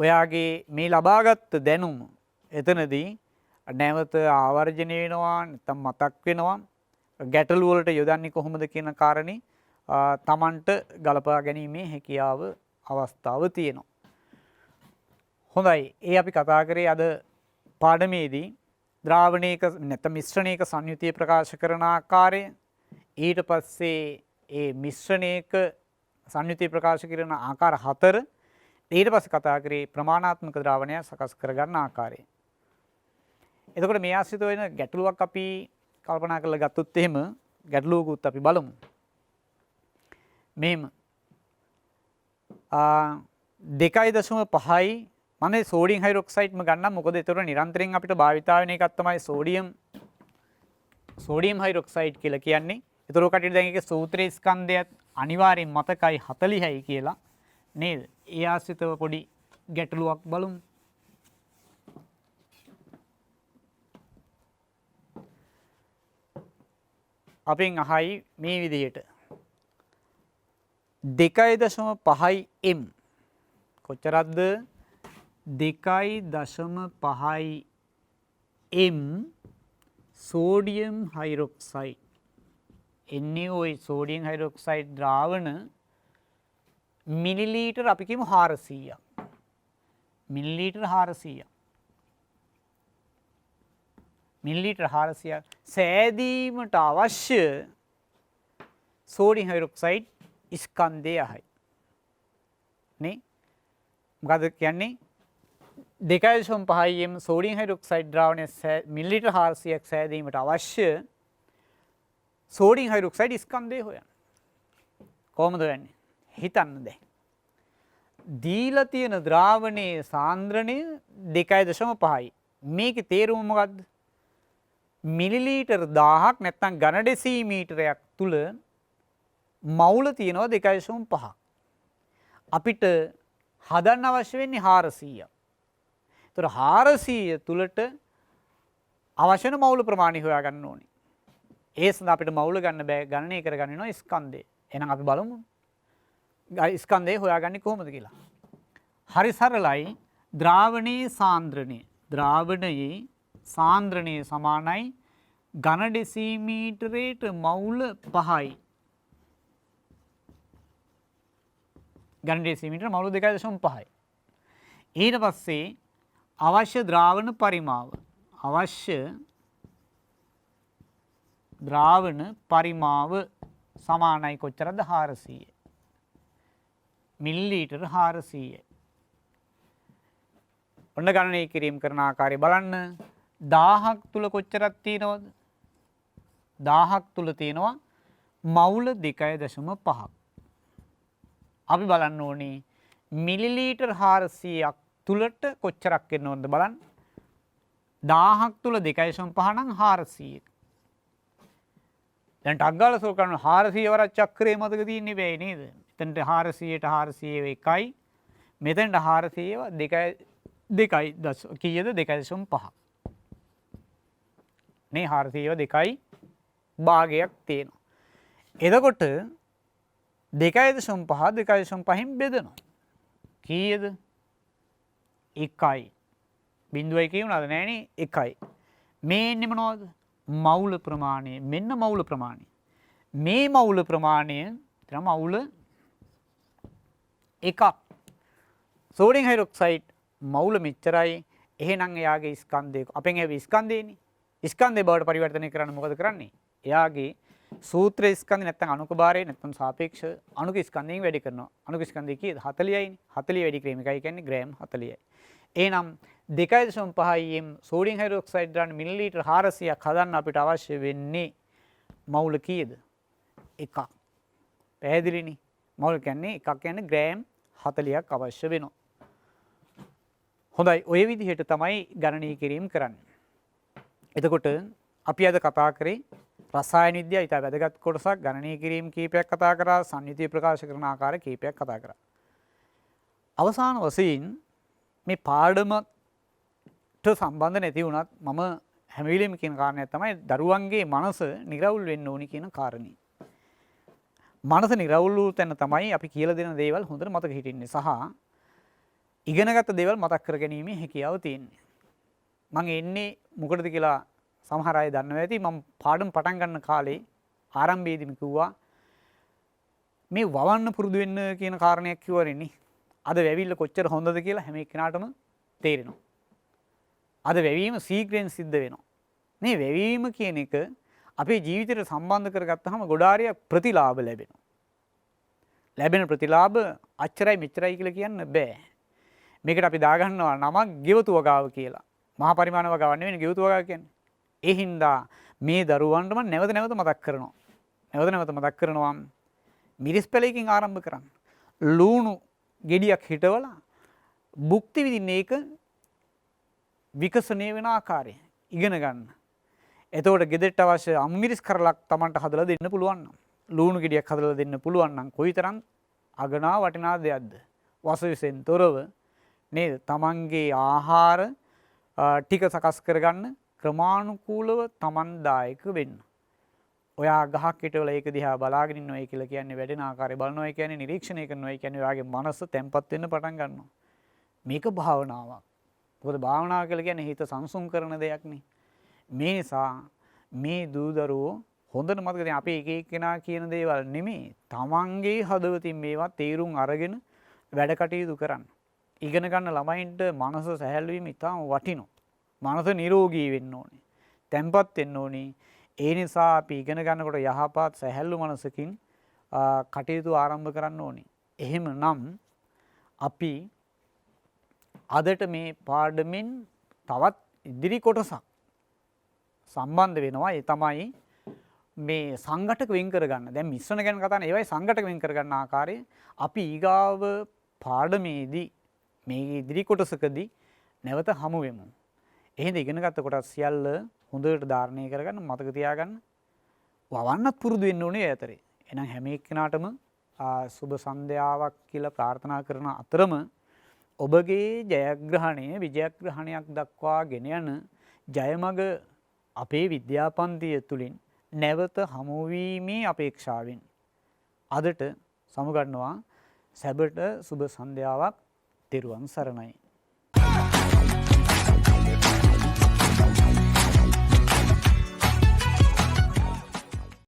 ඔයාගේ මේ ලබාගත් දැනුම එතනදී නැවත ආවර්ජනය වෙනවා නැත්නම් මතක් වෙනවා. ගැටලු වලට යොදන්නේ කොහොමද කියන කාරණේ තමන්ට ගලපා ගැනීමේ හැකියාව අවස්ථාව තියෙනවා. හොඳයි. ඒ අපි කතා කරේ අද පාඩමේදී ද්‍රාවණයක නැත්නම් මිශ්‍රණයක සංයුතිය ප්‍රකාශ කරන ආකාරය, ඊට පස්සේ ඒ මිශ්‍රණයක සංයුතිය ප්‍රකාශ කරන ආකාර 4, ඊට පස්සේ කතා කරේ ප්‍රමාණාත්මක ද්‍රාවණය සකස් කරගන්න ආකාරය. එතකොට මේ ආශ්‍රිත වෙන ගැටලුවක් අපි කල්පනා කරලා ගත්තොත් එහෙම ගැටලුවකුත් අපි බලමු. මෙහෙම 2.5යි මම සෝඩියම් හයිඩ්‍රොක්සයිඩ්ම ගන්නම්. මොකද ඒතර නිරන්තරයෙන් අපිට භාවිතා වෙන එකක් තමයි සෝඩියම් හයිඩ්‍රොක්සයිඩ් කියලා කියන්නේ. ඒතර කටියට දැන් ඒකේ සූත්‍රයේ ස්කන්ධයත් අනිවාර්යෙන් මතකයි 40යි කියලා නේද? ඒ ආශ්‍රිතව පොඩි ගැටලුවක් බලමු. අපෙන් අහයි මේ විදිහට 2.5m කොච්චරක්ද? 2.5m සෝඩියම් හයිඩ්‍රොක්සයිඩ් එන්නේ ওই සෝඩියම් හයිඩ්‍රොක්සයිඩ් ද්‍රාවණ මිලිලීටර් අපි කියමු 400ක්. මිලිලීටර් 400ක්. මිලිලීටර් 400ක් සෑදීමට අවශ්‍ය සෝඩියම් හයිඩ්‍රොක්සයිඩ් ස්කන්ධයයි. නේ? මොකද කියන්නේ? 2.5m සෝඩියම් හයිඩ්‍රොක්සයිඩ් ද්‍රාවණය මිලිලීටර් 400ක් සෑදීමට අවශ්‍ය සෝඩියම් හයිඩ්‍රොක්සයිඩ් ස්කන්ධය හොයන්න. කොහොමද හොයන්නේ? හිතන්න දැන්. දීලා තියෙන ද්‍රාවණයේ සාන්ද්‍රණය 2.5යි. මේකේ තේරුම මොකද්ද? මිලිලීටර් 1000ක් නැත්නම් ඝන ඩෙසිමීටරයක් තුල මවුල තියෙනවා 2.5ක්. අපිට හදන්න අවශ්‍ය වෙන්නේ 400ක්. ඒතර 400 තුලට අවශ්‍ය වෙන මවුල ප්‍රමාණය හොයාගන්න ඕනේ. ඒ සඳහා අපිට මවුල ගන්න බෑ, ගණනය කරගන්න වෙනවා ස්කන්ධය. එහෙනම් අපි බලමු ස්කන්ධය හොයාගන්නේ කොහොමද කියලා. හරි සරලයි. ද්‍රාවණයේ සාන්ද්‍රණය සමානයි ඝන ඩෙසිමීටරයට මවුල 5යි. ඝන ඩෙසිමීටර මවුල 2.5යි. ඊට පස්සේ අවශ්‍ය ද්‍රාවණ පරිමාව සමානයි කොච්චරද 400යි. මිලිලීටර 400යි. ඔන්න ගණනය කිරීම කරන ආකාරය බලන්න. 1000ක් තුල කොච්චරක් තියෙනවද? 1000ක් තුල තියෙනවා මවුල 2.5ක්. අපි බලන්න ඕනේ මිලිලීටර් 400ක් තුලට කොච්චරක් එන්න ඕනද බලන්න. 1000ක් තුල 2.5 නම් 400. දැන් ටක් ගාලා සෝල් කරන 400 වරක් චක්‍රේ මතක තියෙන්නේ බෑ නේද? එතනට 400ට 400 එකයි. මෙතනට 400 2යි කීයද 2.5. මේ 400 2යි භාගයක් තියෙනවා. එතකොට 2.5න් බෙදනවා. කීයද? 1යි. බිංදුවයි කියුණාද නෑනේ 1යි. මේ එන්නේ මොනවද? මවුල ප්‍රමාණය. මෙන්න මවුල ප්‍රමාණය. මේ මවුල ප්‍රමාණය තමයි මවුල 1ක්. සෝඩියම් හයිඩ්‍රොක්සයිඩ් මවුල මෙච්චරයි. එහෙනම් එයාගේ ස්කන්ධය අපෙන් එවි ස්කන්ධයනේ. ස්කන්ධය බවට පරිවර්තනය කරන්න මොකද කරන්නේ? එයාගේ සූත්‍ර ස්කන්ධය නැත්නම් අණුක භාරය නැත්නම් සාපේක්ෂ අණුක ස්කන්ධයෙන් වැඩි කරනවා. අණුක ස්කන්ධය කීයද? 40යිනේ. 40 වැඩි කිරීම එකයි කියන්නේ ග්‍රෑම් 40යි. එහෙනම් 2.5න් සෝඩියම් හයිඩ්‍රොක්සයිඩ් ගන්න මිලිලීටර් 400ක් හදන්න අපිට අවශ්‍ය වෙන්නේ මවුල කීයද? 1ක්. පැහැදිලිනේ? මවුල කියන්නේ එකක් කියන්නේ ග්‍රෑම් 40ක් අවශ්‍ය වෙනවා. හොඳයි, ඔය විදිහට තමයි ගණනය කිරීම කරන්නේ. එතකොට අපි අද කතා කරේ රසායන විද්‍යාව ඉතා වැදගත් කොටසක්. ගණනය කිරීම කීපයක් කතා කරා, සංයුතිය ප්‍රකාශ කරන ආකාර කීපයක් කතා කරා. අවසාන වශයෙන් මේ පාඩමට සම්බන්ධ නැති වුණත් මම හැම වෙලෙම කියන කාරණයක් තමයි දරුවන්ගේ මනස නිරවුල් වෙන්න ඕනි කියන කාරණේ. මනස නිරවුල් වූ තැන තමයි අපි කියලා දෙන දේවල් හොඳට මතක හිටින්නේ සහ ඉගෙනගත්ත දේවල් මතක් කරගැනීමේ හැකියාව තියෙන්නේ. මම එන්නේ මොකටද කියලා සමහර අය දන්නවා ඇති. මම පාඩම් පටන් ගන්න කාලේ ආරම්භයේදීම කිව්වා මේ වවන්න පුරුදු වෙන්න කියන කාරණයක් කිව්වනේ. අද වැවිල්ල කොච්චර හොඳද කියලා හැම එක්කෙනාටම තේරෙනවා. අද වැවීම ශීඝ්‍රයෙන් සිද්ධ වෙනවා. මේ වැවීම කියන එක අපේ ජීවිතයට සම්බන්ධ කරගත්තාම ගොඩාරියක් ප්‍රතිලාභ ලැබෙනවා. ලැබෙන ප්‍රතිලාභ අච්චරයි මෙච්චරයි කියලා කියන්න බෑ. මේකට අපි දාගන්නවා නමක් ගෙවතු වගාව කියලා. මහා පරිමාණ වගාවක් නෙවෙයි ගෙවතු වගාව කියන්නේ. ඒ හින්දා මේ දරුවන්ට මම නැවත නැවත මතක් කරනවා. නැවත නැවත මතක් කරනවා මිරිස් පැලයකින් ආරම්භ කරන්න. ලුණු ගෙඩියක් හිටවලා භුක්ති විඳින්න ඒක විකසනය වෙන ආකාරය ඉගෙන ගන්න. එතකොට ගෙදරට අවශ්‍ය අමුමිරිස් කරලක් Tamanට හදලා දෙන්න පුළුවන් නම්, ලුණු ගෙඩියක් හදලා දෙන්න පුළුවන් නම් කොයිතරම් අගනා වටිනා දෙයක්ද? වසවිසෙන් තොරව නේද? Tamanගේ ආහාර ටික සකස් කරගන්න ක්‍රමානුකූලව Taman දායක වෙන්න. ඔයා ගහක් හිටවල ඒක දිහා බලාගෙන ඉන්නවා කියලා කියන්නේ වැඩෙන ආකාරය බලනවා කියන්නේ නිරීක්ෂණය කරනවා කියන්නේ ඔයාගේ මනස තැම්පත් වෙන්න පටන් ගන්නවා. මේක භාවනාවක්. මොකද භාවනාව කියලා කියන්නේ හිත සංසුන් කරන දෙයක් නේ. මේ නිසා මේ දූ දරුවෝ හොඳට මතක තියාගන්න අපි එක එක්කෙනා කියන දේවල් නෙමෙයි. Tamanගේ හදවතින් මේවා තේරුම් අරගෙන වැඩ කටයුතු කරන්න. ඉගෙන ගන්න ළමයින්ට මනස සැහැල්ලු වීම ඉතාම වටිනවා. මනස නිරෝගී වෙන්න ඕනේ. තැම්පත් වෙන්න ඕනේ. ඒ නිසා අපි ඉගෙන ගන්නකොට යහපත් සැහැල්ලු මනසකින් කටයුතු ආරම්භ කරන්න ඕනේ. එහෙමනම් අපි අදට මේ පාඩමෙන් තවත් ඉදිරි කොටසක් සම්බන්ධ වෙනවා. ඒ තමයි මේ සංඝටක වෙන් කරගන්න. දැන් මිශ්‍රණ ගැන කතා කරන ඒවයි සංඝටක වෙන් කරගන්න ආකාරය අපි ඊගාව පාඩමේදී මේ ඉදිරි කොටසකදී නැවත හමු වෙමු. එහෙනම් ඉගෙනගත්ත කොටස් සියල්ල හොඳට ධාරණය කරගන්න, මතක තියාගන්න. වවන්නත් පුරුදු වෙන්න ඕනේ ඒ අතරේ. එහෙනම් හැම එක්කෙනාටම සුබ සන්ධ්‍යාවක් කියලා ප්‍රාර්ථනා කරන අතරම ඔබගේ ජයග්‍රහණය විජයග්‍රහණයක් දක්වා ගෙන යන ජයමග අපේ විද්‍යාපන්තිය තුලින් නැවත හමුවීමේ අපේක්ෂාවෙන් අදට සමුගන්නවා සැබට සුබ සන්ධ්‍යාවක්. තෙරුවන් සරණයි.